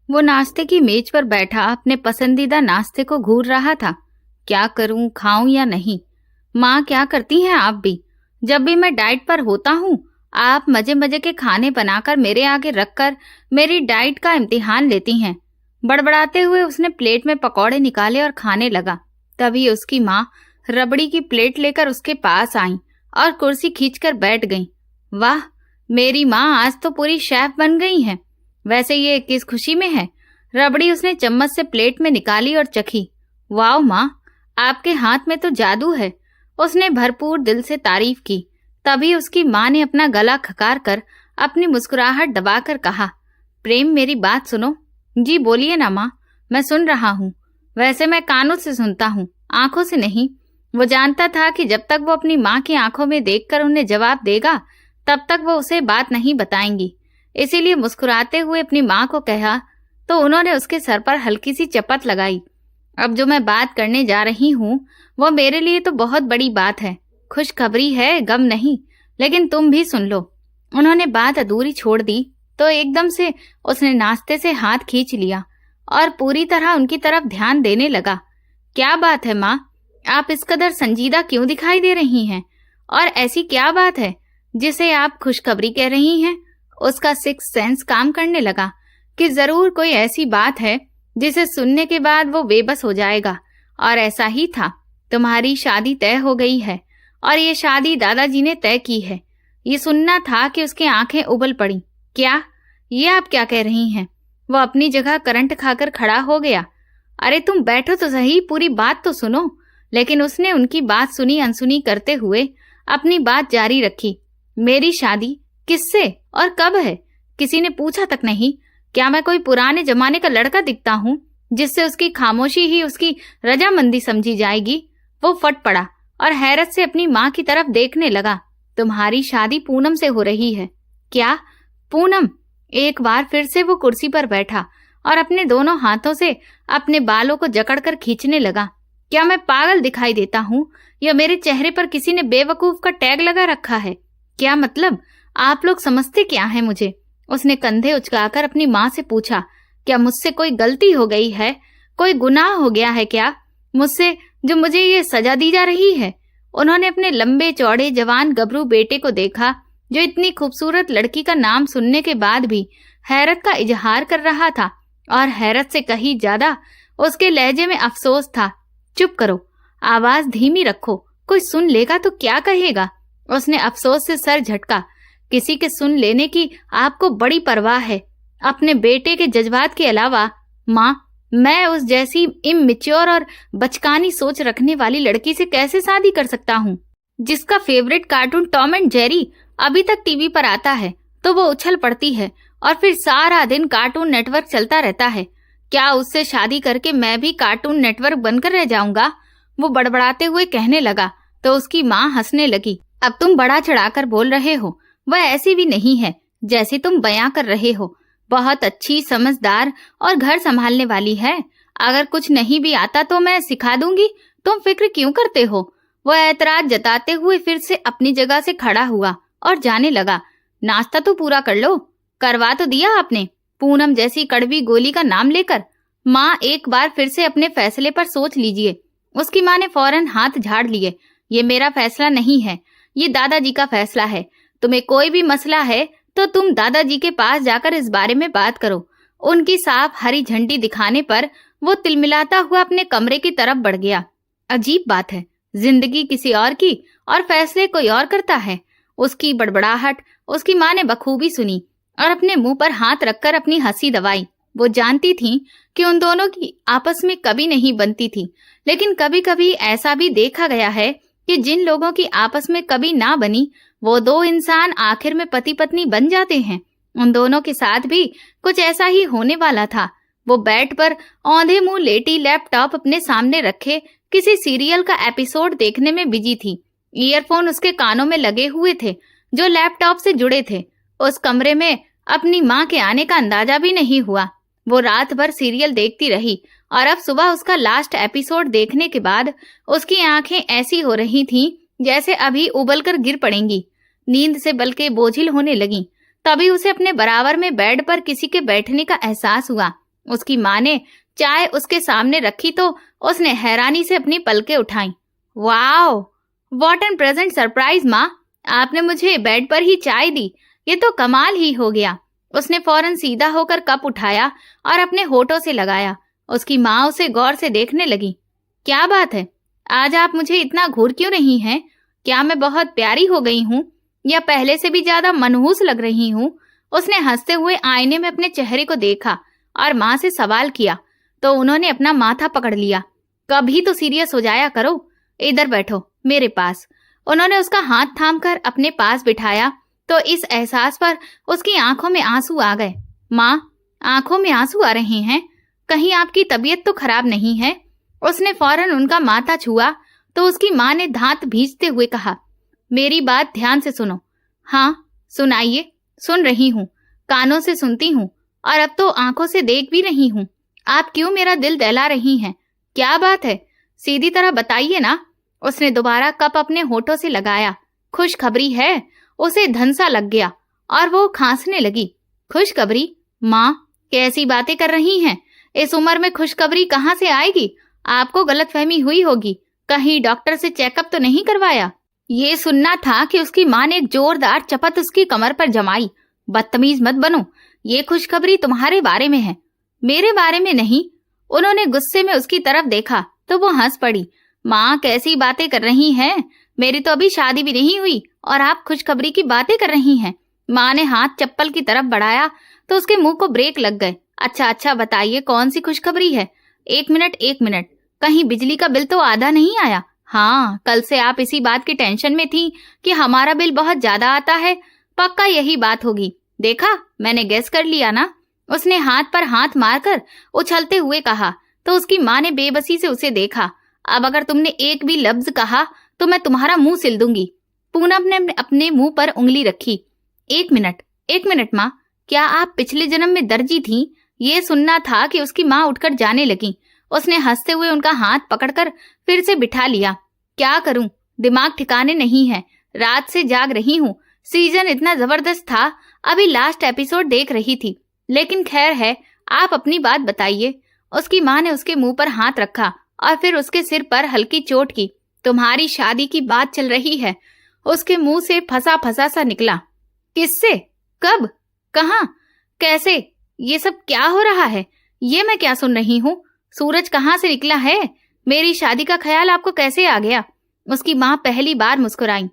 वो नाश्ते की मेज पर बैठा अपने पसंदीदा नाश्ते को घूर रहा था। क्या करूं, खाऊं या नहीं? माँ, क्या करती हैं आप भी? जब भी मैं डाइट पर होता हूँ, आप मजे मजे के खाने बनाकर मेरे आगे रखकर मेरी डाइट का इम्तिहान लेती हैं। बड़बड़ाते हुए उसने प्लेट में पकौड़े निकाले और खाने लगा। तभी उसकी माँ रबड़ी की प्लेट लेकर उसके पास आई और कुर्सी खींचकर बैठ गई। वाह, मेरी माँ आज तो पूरी शेफ बन गई हैं। वैसे ये किस खुशी में है? रबड़ी उसने चम्मच से प्लेट में निकाली और चखी। वाह माँ, आपके हाथ में तो जादू है। उसने भरपूर दिल से तारीफ की। तभी उसकी माँ ने अपना गला खकार कर अपनी मुस्कुराहट दबाकर कहा, प्रेम, मेरी बात सुनो। जी बोलिए ना माँ, मैं सुन रहा हूँ। वैसे मैं कानों से सुनता हूँ, आंखों से नहीं। वो जानता था कि जब तक वो अपनी माँ की आंखों में देखकर उन्हें जवाब देगा, तब तक वो उसे बात नहीं बताएंगी। इसीलिए मुस्कुराते हुए अपनी माँ को कहा तो उन्होंने उसके सर पर हल्की सी चपत लगाई। अब जो मैं बात करने जा रही हूँ वो मेरे लिए तो बहुत बड़ी बात है। खुशखबरी है, गम नहीं। लेकिन तुम भी सुन लो। उन्होंने बात अधूरी छोड़ दी तो एकदम से उसने नाश्ते से हाथ खींच लिया और पूरी तरह उनकी तरफ ध्यान देने लगा। क्या बात है माँ, आप इस कदर संजीदा क्यों दिखाई दे रही हैं? और ऐसी क्या बात है जिसे आप खुशखबरी कह रही हैं? उसका सिक्स सेंस काम करने लगा कि जरूर कोई ऐसी बात है जिसे सुनने के बाद वो बेबस हो जाएगा। और ऐसा ही था। तुम्हारी शादी तय हो गई है और ये शादी दादाजी ने तय की है। ये सुनना था कि उसकी आंखें उबल पड़ी। क्या? ये आप क्या कह रही हैं? वो अपनी जगह करंट खाकर खड़ा हो गया। अरे तुम बैठो तो सही, पूरी बात तो सुनो। लेकिन उसने उनकी बात सुनी अनसुनी करते हुए अपनी बात जारी रखी। मेरी शादी किससे और कब है? किसी ने पूछा तक नहीं। क्या मैं कोई पुराने जमाने का लड़का दिखता हूँ जिससे उसकी खामोशी ही उसकी रजामंदी समझी जाएगी? वो फट पड़ा और हैरत से अपनी माँ की तरफ देखने लगा। तुम्हारी शादी पूनम से हो रही है। क्या? पूनम? एक बार फिर से वो कुर्सी पर बैठा और अपने दोनों हाथों से अपने बालों को जकड़कर खींचने लगा। क्या मैं पागल दिखाई देता हूँ या मेरे चेहरे पर किसी ने बेवकूफ का टैग लगा रखा है? क्या मतलब? आप लोग समझते क्या है मुझे? उसने कंधे उचकाकर अपनी माँ से पूछा। क्या मुझसे कोई गलती हो गई है? कोई गुनाह हो गया है क्या मुझसे, जो मुझे ये सजा दी जा रही है? उन्होंने अपने लंबे चौड़े जवान गबरू बेटे को देखा जो इतनी खूबसूरत लड़की का नाम सुनने के बाद भी हैरत का इजहार कर रहा था और हैरत से कहीं ज्यादा उसके लहजे में अफसोस था। चुप करो, आवाज धीमी रखो, कोई सुन लेगा तो क्या कहेगा? उसने अफसोस से सर झटका। किसी के सुन लेने की आपको बड़ी परवाह है, अपने बेटे के जज्बात के अलावा। माँ, मैं उस जैसी इमैच्योर और बचकानी सोच रखने वाली लड़की से कैसे शादी कर सकता हूँ जिसका favourite cartoon Tom and Jerry अभी तक टीवी पर आता है तो वो उछल पड़ती है और फिर सारा दिन कार्टून नेटवर्क चलता रहता है। क्या उससे शादी करके मैं भी कार्टून नेटवर्क बनकर रह जाऊंगा? वो बड़बड़ाते हुए कहने लगा तो उसकी माँ हंसने लगी। अब तुम बड़ा चढ़ाकर बोल रहे हो। वह ऐसी भी नहीं है जैसी तुम बयां कर रहे हो। बहुत अच्छी, समझदार और घर संभालने वाली है। अगर कुछ नहीं भी आता तो मैं सिखा दूंगी, तुम फिक्र क्यों करते हो? वह ऐतराज जताते हुए फिर से अपनी जगह से खड़ा हुआ और जाने लगा। नाश्ता तो पूरा कर लो। करवा तो दिया आपने, पूनम जैसी कड़वी गोली का नाम लेकर। माँ, एक बार फिर से अपने फैसले पर सोच लीजिए। उसकी माँ ने फौरन हाथ झाड़ लिए। ये मेरा फैसला नहीं है, ये दादाजी का फैसला है। तुम्हें कोई भी मसला है तो तुम दादाजी के पास जाकर इस बारे में बात करो। उनकी साफ हरी झंडी दिखाने पर वो तिलमिलाता हुआ अपने कमरे की तरफ बढ़ गया। अजीब बात है, जिंदगी किसी और की और फैसले कोई और करता है। उसकी बड़बड़ाहट उसकी माँ ने बखूबी सुनी और अपने मुंह पर हाथ रखकर अपनी हंसी दबाई। वो जानती थी कि उन दोनों की आपस में कभी नहीं बनती थी, लेकिन कभी कभी ऐसा भी देखा गया है कि जिन लोगों की आपस में कभी ना बनी वो दो इंसान आखिर में पति पत्नी बन जाते हैं। उन दोनों के साथ भी कुछ ऐसा ही होने वाला था। वो बेड पर औंधे मुंह लेटी लैपटॉप अपने सामने रखे किसी सीरियल का एपिसोड देखने में बिजी थी। ईयरफोन उसके कानों में लगे हुए थे जो लैपटॉप से जुड़े थे। उस कमरे में अपनी माँ के आने का अंदाजा भी नहीं हुआ। वो रात भर सीरियल देखती रही और अब सुबह उसका लास्ट एपिसोड देखने के बाद उसकी आंखें ऐसी हो रही थीं जैसे अभी उबलकर गिर पड़ेंगी। नींद से बल्कि बोझिल होने लगी। तभी उसे अपने बराबर में बेड पर किसी के बैठने का एहसास हुआ। उसकी माँ ने चाय उसके सामने रखी तो उसने हैरानी से अपनी पलकें उठाई। Wow, what an present surprise माँ, आपने मुझे बेड पर ही चाय दी, ये तो कमाल ही हो गया। उसने फौरन सीधा होकर कप उठाया और अपने होठों से लगाया। उसकी माँ उसे गौर से देखने लगी। क्या बात है, आज आप मुझे इतना घूर क्यों रही हैं? क्या मैं बहुत प्यारी हो गई हूँ या पहले से भी ज्यादा मनहूस लग रही हूँ? उसने हंसते हुए आईने में अपने चेहरे को देखा और माँ से सवाल किया तो उन्होंने अपना माथा पकड़ लिया। कभी तो सीरियस हो जाया करो, इधर बैठो मेरे पास। उन्होंने उसका हाथ थामकर अपने पास बिठाया तो इस एहसास पर उसकी आंखों में आंसू आ गए। माँ, आंखों में आंसू आ रहे हैं, कहीं आपकी तबीयत तो खराब नहीं है? उसने फौरन उनका माथा छुआ तो उसकी माँ ने दांत भींचते हुए कहा, मेरी बात ध्यान से सुनो। हाँ सुनाइए, सुन रही हूँ, कानों से सुनती हूँ और अब तो आंखों से देख भी रही हूँ। आप क्यों मेरा दिल दहला रही हैं? क्या बात है, सीधी तरह बताइए ना। उसने दोबारा कप अपने होठों से लगाया। खुशखबरी है। उसे धनसा लग गया और वो खांसने लगी। खुशखबरी? माँ, कैसी बातें कर रही हैं? इस उम्र में खुशखबरी कहाँ से आएगी? आपको गलतफहमी हुई होगी, कहीं डॉक्टर से चेकअप तो नहीं करवाया? ये सुनना था कि उसकी माँ ने एक जोरदार चपत उसकी कमर पर जमाई। बदतमीज मत बनो, ये खुशखबरी तुम्हारे बारे में है, मेरे बारे में नहीं। उन्होंने गुस्से में उसकी तरफ देखा तो वो हंस पड़ी। माँ, कैसी बातें कर रही हैं? मेरी तो अभी शादी भी नहीं हुई और आप खुशखबरी की बातें कर रही हैं। माँ ने हाथ चप्पल की तरफ बढ़ाया तो उसके मुंह को ब्रेक लग गए। अच्छा बताइए, कौन सी खुशखबरी है? एक मिनट, कहीं बिजली का बिल तो आधा नहीं आया? हाँ, कल से आप इसी बात की टेंशन में थी कि हमारा बिल बहुत ज्यादा आता है। पक्का यही बात होगी। देखा, मैंने गेस कर लिया ना। उसने हाथ पर हाथ मारकर उछलते हुए कहा तो उसकी माँ ने बेबसी से उसे देखा। अब अगर तुमने एक भी लफ्ज कहा तो मैं तुम्हारा मुंह सिल दूंगी। पूनम ने अपने मुंह पर उंगली रखी। एक मिनट माँ, क्या आप पिछले जन्म में दर्जी थीं? ये सुनना था कि उसकी माँ उठकर जाने लगी। उसने हंसते हुए उनका हाथ पकड़कर फिर से बिठा लिया। क्या करूं, दिमाग ठिकाने नहीं है, रात से जाग रही हूँ। सीजन इतना जबरदस्त था, अभी लास्ट एपिसोड देख रही थी। लेकिन खैर है, आप अपनी बात बताइए। उसकी माँ ने उसके मुंह पर हाथ रखा और फिर उसके सिर पर हल्की चोट की। तुम्हारी शादी की बात चल रही है। उसके मुंह से फंसा फंसा सा निकला। किससे? कब? कहाँ? कैसे? ये सब क्या हो रहा है? ये मैं क्या सुन रही हूँ? सूरज कहाँ से निकला है? मेरी शादी का ख्याल आपको कैसे आ गया? उसकी माँ पहली बार मुस्कुराई।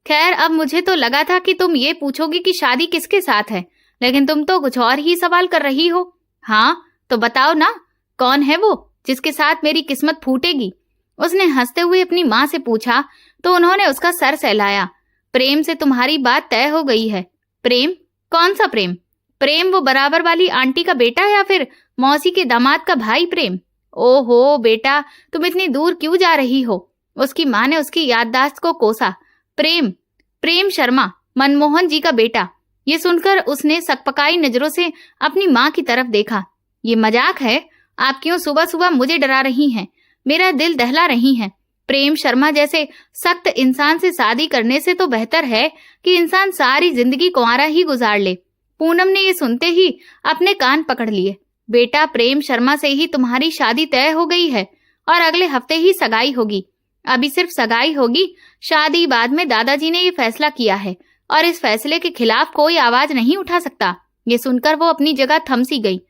खैर, अब मुझे तो लगा था कि तुम ये पूछोगी कि शादी किसके साथ है, लेकिन तुम तो कुछ और ही सवाल कर रही हो। हाँ तो बताओ ना, कौन है वो जिसके साथ मेरी किस्मत फूटेगी? उसने हंसते हुए अपनी माँ से पूछा तो उन्होंने उसका सर सहलाया। प्रेम से तुम्हारी बात तय हो गई है। प्रेम? कौन सा प्रेम? प्रेम वो बराबर वाली आंटी का बेटा या फिर मौसी के दामाद का भाई प्रेम? ओहो बेटा, तुम इतनी दूर क्यों जा रही हो? उसकी माँ ने उसकी याददाश्त को कोसा। प्रेम शर्मा, मनमोहन जी का बेटा। ये सुनकर उसने सकपकाई नजरों से अपनी माँ की तरफ देखा। ये मजाक है? आप क्यों सुबह सुबह मुझे डरा रही हैं? मेरा दिल दहला रही हैं। प्रेम शर्मा जैसे सख्त इंसान से शादी करने से तो बेहतर है कि इंसान सारी जिंदगी कुंवारा ही गुजार ले। पूनम ने ये सुनते ही अपने कान पकड़ लिए। बेटा, प्रेम शर्मा से ही तुम्हारी शादी तय हो गई है और अगले हफ्ते ही सगाई होगी। अभी सिर्फ सगाई होगी, शादी बाद में। दादाजी ने ये फैसला किया है और इस फैसले के खिलाफ कोई आवाज नहीं उठा सकता। ये सुनकर वो अपनी जगह थम सी गई।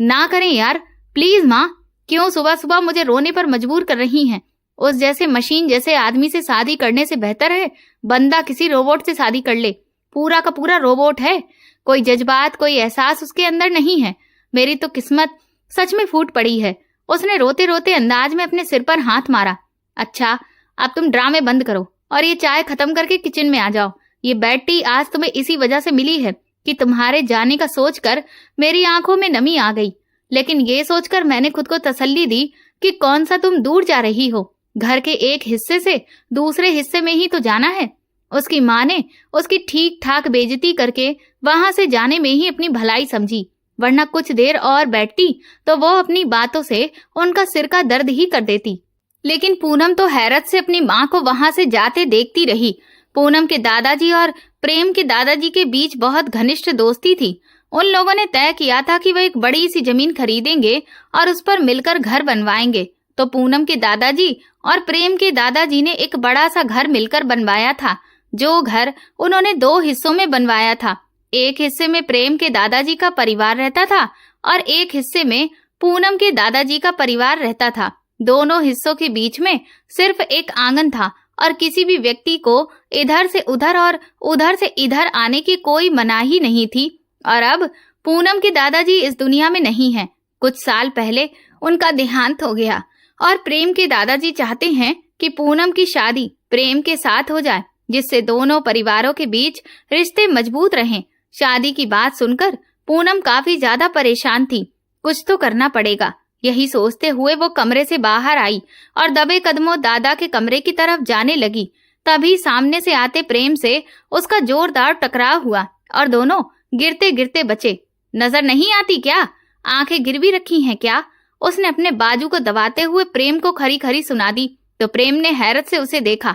ना करें यार, प्लीज माँ, क्यों सुबह सुबह मुझे रोने पर मजबूर कर रही हैं? उस जैसे मशीन जैसे आदमी से शादी करने से बेहतर है बंदा किसी रोबोट से शादी कर ले। पूरा का पूरा रोबोट है, कोई जज्बात, कोई एहसास उसके अंदर नहीं है। मेरी तो किस्मत सच में फूट पड़ी है। उसने रोते रोते अंदाज में अपने सिर पर हाथ मारा। अच्छा, अब तुम ड्रामे बंद करो और ये चाय खत्म करके किचन में आ जाओ। ये बेड टी आज तुम्हें इसी वजह से मिली है कि तुम्हारे जाने का सोचकर मेरी आंखों में नमी आ गई, लेकिन ये सोचकर मैंने खुद को तसल्ली दी कि कौन सा तुम दूर जा रही हो। घर के एक हिस्से से दूसरे हिस्से में ही तो जाना है। उसकी माँ ने उसकी ठीक ठाक बेइज्जती करके वहां से जाने में ही अपनी भलाई समझी, वरना कुछ देर और बैठती तो वो अपनी बातों से उनका सिर का दर्द ही कर देती। लेकिन पूनम तो हैरत से अपनी माँ को वहां से जाते देखती रही। पूनम के दादाजी और प्रेम के दादाजी के बीच बहुत घनिष्ठ दोस्ती थी। उन लोगों ने तय किया था कि वे एक बड़ी सी जमीन खरीदेंगे और उस पर मिलकर घर बनवाएंगे। तो पूनम के दादाजी और प्रेम के दादाजी ने एक बड़ा सा घर मिलकर बनवाया था। जो घर उन्होंने 2 हिस्सों में बनवाया था। एक हिस्से में प्रेम के दादाजी का परिवार रहता था और एक हिस्से में पूनम के दादाजी का परिवार रहता था। दोनों हिस्सों के बीच में सिर्फ एक आंगन था और किसी भी व्यक्ति को इधर से उधर और उधर से इधर आने की कोई मनाही नहीं थी। और अब पूनम के दादाजी इस दुनिया में नहीं हैं। कुछ साल पहले उनका देहांत हो गया और प्रेम के दादाजी चाहते हैं कि पूनम की शादी प्रेम के साथ हो जाए, जिससे दोनों परिवारों के बीच रिश्ते मजबूत रहें। शादी की बात सुनकर पूनम काफी ज्यादा परेशान थी। कुछ तो करना पड़ेगा, यही सोचते हुए वो कमरे से बाहर आई और दबे कदमों दादा के कमरे की तरफ जाने लगी। तभी सामने से आते प्रेम से उसका जोरदार टकराव हुआ और दोनों गिरते गिरते बचे। नजर नहीं आती क्या? आंखें गिर भी रखी हैं क्या? उसने अपने बाजू को दबाते हुए प्रेम को खरी खरी सुना दी। तो प्रेम ने हैरत से उसे देखा।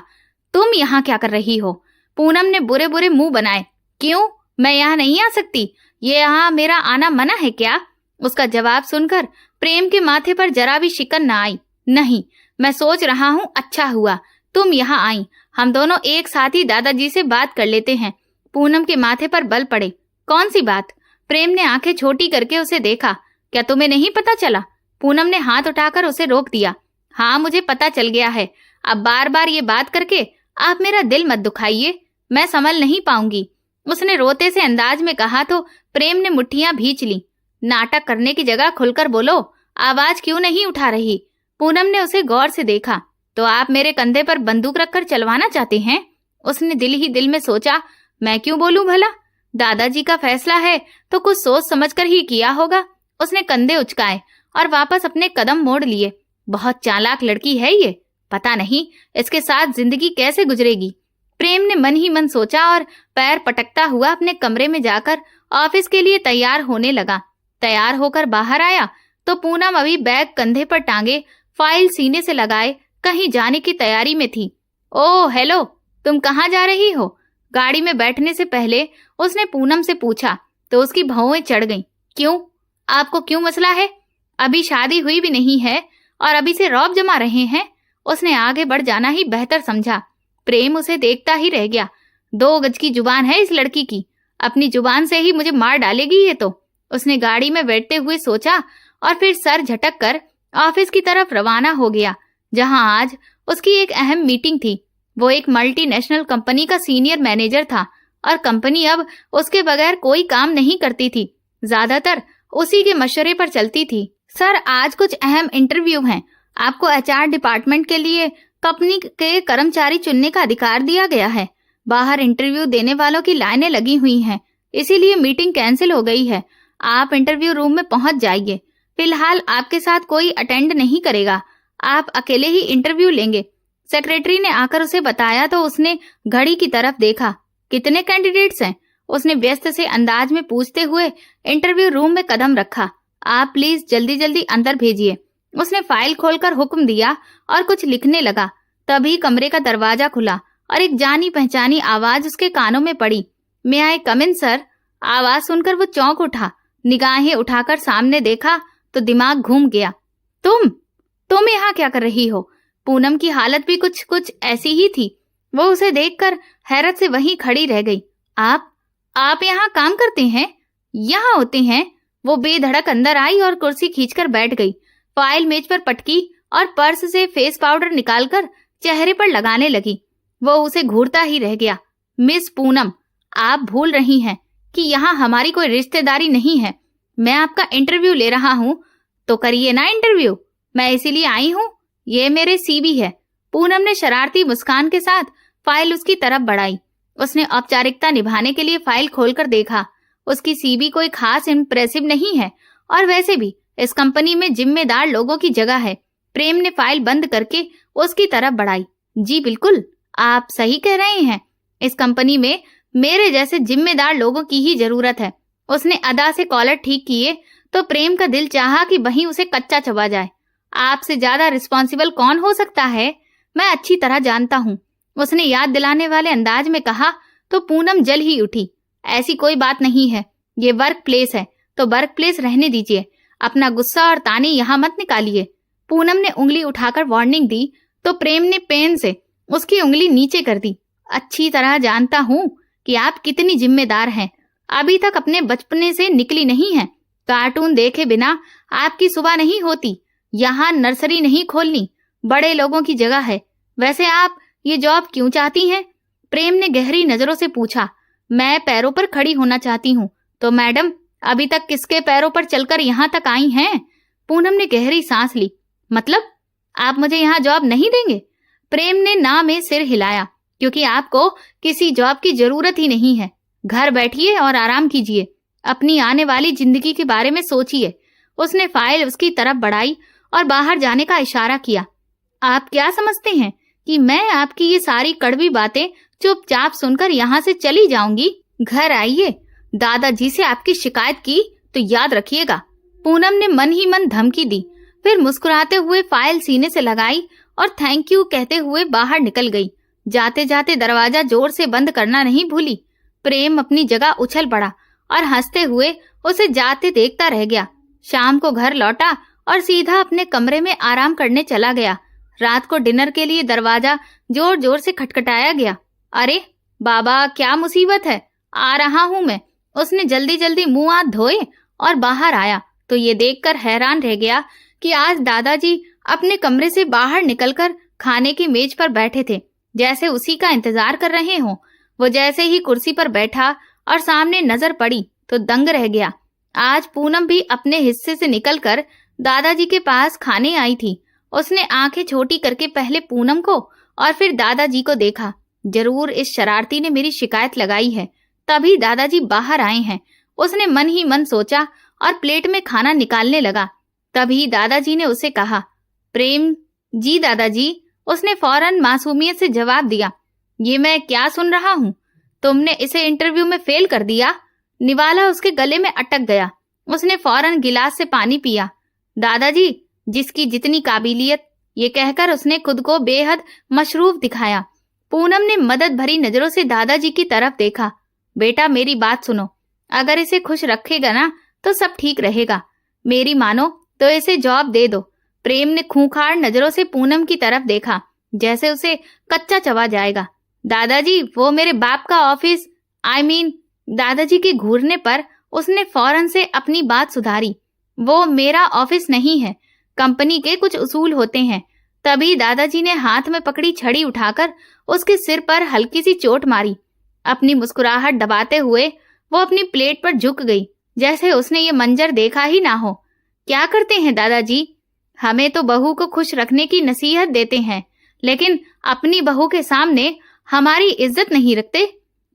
तुम यहाँ क्या कर रही हो? पूनम ने बुरे बुरे मुंह बनाए। क्यों? मैं यहाँ नहीं आ सकती? ये यहाँ मेरा आना मना है क्या? उसका जवाब सुनकर प्रेम के माथे पर जरा भी शिकन न आई। नहीं, मैं सोच रहा हूँ अच्छा हुआ तुम यहाँ आई। हम दोनों एक साथ ही दादाजी से बात कर लेते हैं। पूनम के माथे पर बल पड़े। कौन सी बात? प्रेम ने आंखें छोटी करके उसे देखा। क्या तुम्हें नहीं पता चला? पूनम ने हाथ उठाकर उसे रोक दिया। हाँ, मुझे पता चल गया है। अब बार बार ये बात करके आप मेरा दिल मत दुखाइए, मैं संभल नहीं पाऊंगी, उसने रोते से अंदाज में कहा। तो प्रेम ने मुट्ठियां भींच ली। नाटक करने की जगह खुलकर बोलो, आवाज क्यों नहीं उठा रही? पूनम ने उसे गौर से देखा। तो आप मेरे कंधे पर बंदूक रखकर चलवाना चाहते हैं? उसने दिल ही दिल में सोचा। मैं क्यों बोलूं भला? दादाजी का फैसला है तो कुछ सोच समझकर ही किया होगा। उसने कंधे उचकाए और वापस अपने कदम मोड़ लिए। बहुत चालाक लड़की है ये, पता नहीं इसके साथ जिंदगी कैसे गुजरेगी। प्रेम ने मन ही मन सोचा और पैर पटकता हुआ अपने कमरे में जाकर ऑफिस के लिए तैयार होने लगा। तैयार होकर बाहर आया तो पूनम अभी बैग कंधे पर टांगे, फाइल सीने से लगाए कहीं जाने की तैयारी में थी। ओह हेलो, तुम कहाँ जा रही हो? गाड़ी में बैठने से पहले उसने पूनम से पूछा तो उसकी भौएं चढ़ गईं। क्यों? आपको क्यों मसला है? अभी शादी हुई भी नहीं है और अभी से रौब जमा रहे हैं। उसने आगे बढ़ जाना ही बेहतर समझा। प्रेम उसे देखता ही रह गया। 2 गज की जुबान है इस लड़की की, अपनी जुबान से ही मुझे मार डालेगी ये तो। उसने गाड़ी में बैठते हुए सोचा और फिर सर झटक कर ऑफिस की तरफ रवाना हो गया, जहां आज उसकी एक अहम मीटिंग थी। वो एक मल्टीनेशनल कंपनी का सीनियर मैनेजर था और कंपनी अब उसके बगैर कोई काम नहीं करती थी, ज्यादातर उसी के मशवरे पर चलती थी। सर, आज कुछ अहम इंटरव्यू हैं। आपको एचआर डिपार्टमेंट के लिए कंपनी के कर्मचारी चुनने का अधिकार दिया गया है। बाहर इंटरव्यू देने वालों की लाइनें लगी हुई हैं, इसीलिए मीटिंग कैंसिल हो गई है। आप इंटरव्यू रूम में पहुंच जाइए। फिलहाल आपके साथ कोई अटेंड नहीं करेगा, आप अकेले ही इंटरव्यू लेंगे। सेक्रेटरी ने आकर उसे बताया तो उसने घड़ी की तरफ देखा। कितने कैंडिडेट्स हैं? उसने व्यस्त से अंदाज में पूछते हुए इंटरव्यू रूम में कदम रखा। आप प्लीज जल्दी जल्दी अंदर भेजिए। उसने फाइल खोलकर हुक्म दिया और कुछ लिखने लगा। तभी कमरे का दरवाजा खुला और एक जानी पहचानी आवाज उसके कानों में पड़ी। मे आई कम इन सर? आवाज सुनकर वो चौंक उठा। निगाहें उठाकर सामने देखा तो दिमाग घूम गया। तुम यहाँ क्या कर रही हो? पूनम की हालत भी कुछ ऐसी ही थी। वो उसे देखकर हैरत से वहीं खड़ी रह गई। आप यहाँ काम करते हैं? यहाँ होते हैं? वो बेधड़क अंदर आई और कुर्सी खींचकर बैठ गई। फाइल मेज पर पटकी और पर्स से फेस पाउडर निकालकर चेहरे पर लगाने लगी। वो उसे घूरता ही रह गया। मिस पूनम, आप भूल रही हैं कि यहाँ हमारी कोई रिश्तेदारी नहीं है। मैं आपका इंटरव्यू ले रहा हूँ तो करिए ना इंटरव्यू। मैं इसीलिए आई हूँ, ये मेरे सीवी है। पूनम ने शरारती मुस्कान के साथ फाइल उसकी तरफ बढ़ाई। उसने औपचारिकता निभाने के लिए फाइल खोलकर देखा। उसकी सीवी कोई खास इम्प्रेसिव नहीं है और वैसे भी इस कंपनी में जिम्मेदार लोगों की जगह है। प्रेम ने फाइल बंद करके उसकी तरफ बढ़ाई। जी बिल्कुल, आप सही कह रहे हैं, इस कंपनी में मेरे जैसे जिम्मेदार लोगों की ही जरूरत है। उसने अदा से कॉलर ठीक किए तो प्रेम का दिल चाहा कि वहीं उसे कच्चा चबा जाए। आपसे ज्यादा रिस्पॉन्सिबल कौन हो सकता है, मैं अच्छी तरह जानता हूँ, उसने याद दिलाने वाले अंदाज में कहा। तो पूनम जल ही उठी। ऐसी कोई बात नहीं है, ये वर्क प्लेस है तो वर्क प्लेस रहने दीजिए, अपना गुस्सा और ताने यहाँ मत निकालिए। पूनम ने उंगली उठाकर वार्निंग दी तो प्रेम ने पेन से उसकी उंगली नीचे कर दी। अच्छी तरह जानता हूँ कि आप कितनी जिम्मेदार हैं, अभी तक अपने बचपने से निकली नहीं हैं। कार्टून देखे बिना आपकी सुबह नहीं होती। यहाँ नर्सरी नहीं खोलनी, बड़े लोगों की जगह है। वैसे आप ये जॉब क्यों चाहती हैं? प्रेम ने गहरी नजरों से पूछा। मैं पैरों पर खड़ी होना चाहती हूँ। तो मैडम, अभी तक किसके पैरों पर चलकर यहाँ तक आई हैं? पूनम ने गहरी सांस ली। मतलब आप मुझे यहाँ जॉब नहीं देंगे? प्रेम ने ना में सिर हिलाया। क्योंकि आपको किसी जॉब की जरूरत ही नहीं है। घर बैठिए और आराम कीजिए, अपनी आने वाली जिंदगी के बारे में सोचिए। उसने फाइल उसकी तरफ बढ़ाई और बाहर जाने का इशारा किया। आप क्या समझते हैं कि मैं आपकी ये सारी कड़वी बातें चुपचाप सुनकर यहाँ से चली जाऊंगी? घर आइए, दादाजी से आपकी शिकायत की तो याद रखिएगा। पूनम ने मन ही मन धमकी दी, फिर मुस्कुराते हुए फाइल सीने से लगाई और थैंक यू कहते हुए बाहर निकल गई। जाते जाते दरवाजा जोर से बंद करना नहीं भूली। प्रेम अपनी जगह उछल पड़ा और हंसते हुए उसे जाते देखता रह गया। शाम को घर लौटा और सीधा अपने कमरे में आराम करने चला गया। रात को डिनर के लिए दरवाजा जोर जोर से खटखटाया गया। अरे बाबा, क्या मुसीबत है, आ रहा हूं मैं। उसने जल्दी जल्दी मुंह हाथ धोए और बाहर आया तो ये देखकर हैरान रह गया कि आज दादाजी अपने कमरे से बाहर निकलकर खाने की मेज पर बैठे थे, जैसे उसी का इंतजार कर रहे हों। वो जैसे ही कुर्सी पर बैठा और सामने नजर पड़ी तो दंग रह गया। आज पूनम भी अपने हिस्से से निकलकर दादाजी के पास खाने आई थी। उसने आंखें छोटी करके पहले पूनम को और फिर दादाजी को देखा। जरूर इस शरारती ने मेरी शिकायत लगाई है, तभी दादाजी बाहर आए हैं। उसने मन ही मन सोचा और प्लेट में खाना निकालने लगा। तभी दादाजी ने उसे कहा, प्रेम जी दादाजी। उसने फौरन मासूमियत से जवाब दिया, ये मैं क्या सुन रहा हूँ? तुमने इसे इंटरव्यू में फेल कर दिया। निवाला उसके गले में अटक गया। उसने फौरन गिलास से पानी पिया। दादाजी, जिसकी जितनी काबिलियत, ये कहकर उसने खुद को बेहद मशरूफ दिखाया। पूनम ने मदद भरी नजरों से दादाजी की तरफ देखा। बेटा, मेरी बात सुनो, अगर इसे खुश रखेगा ना तो सब ठीक रहेगा। मेरी मानो तो इसे जॉब दे दो। प्रेम ने खूंखार नजरों से पूनम की तरफ देखा, जैसे उसे कच्चा चबा जाएगा। दादाजी, वो मेरे बाप का ऑफिस, दादाजी के घूरने पर उसने फौरन से अपनी बात सुधारी। वो मेरा ऑफिस नहीं है, कंपनी के कुछ उसूल होते हैं। तभी दादाजी ने हाथ में पकड़ी छड़ी उठाकर उसके सिर पर हल्की सी चोट मारी। अपनी मुस्कुराहट दबाते हुए वो अपनी प्लेट पर झुक गई, जैसे उसने ये मंजर देखा ही ना हो। क्या करते हैं दादाजी? हमें तो बहू को खुश रखने की नसीहत देते हैं, लेकिन अपनी बहू के सामने हमारी इज्जत नहीं रखते।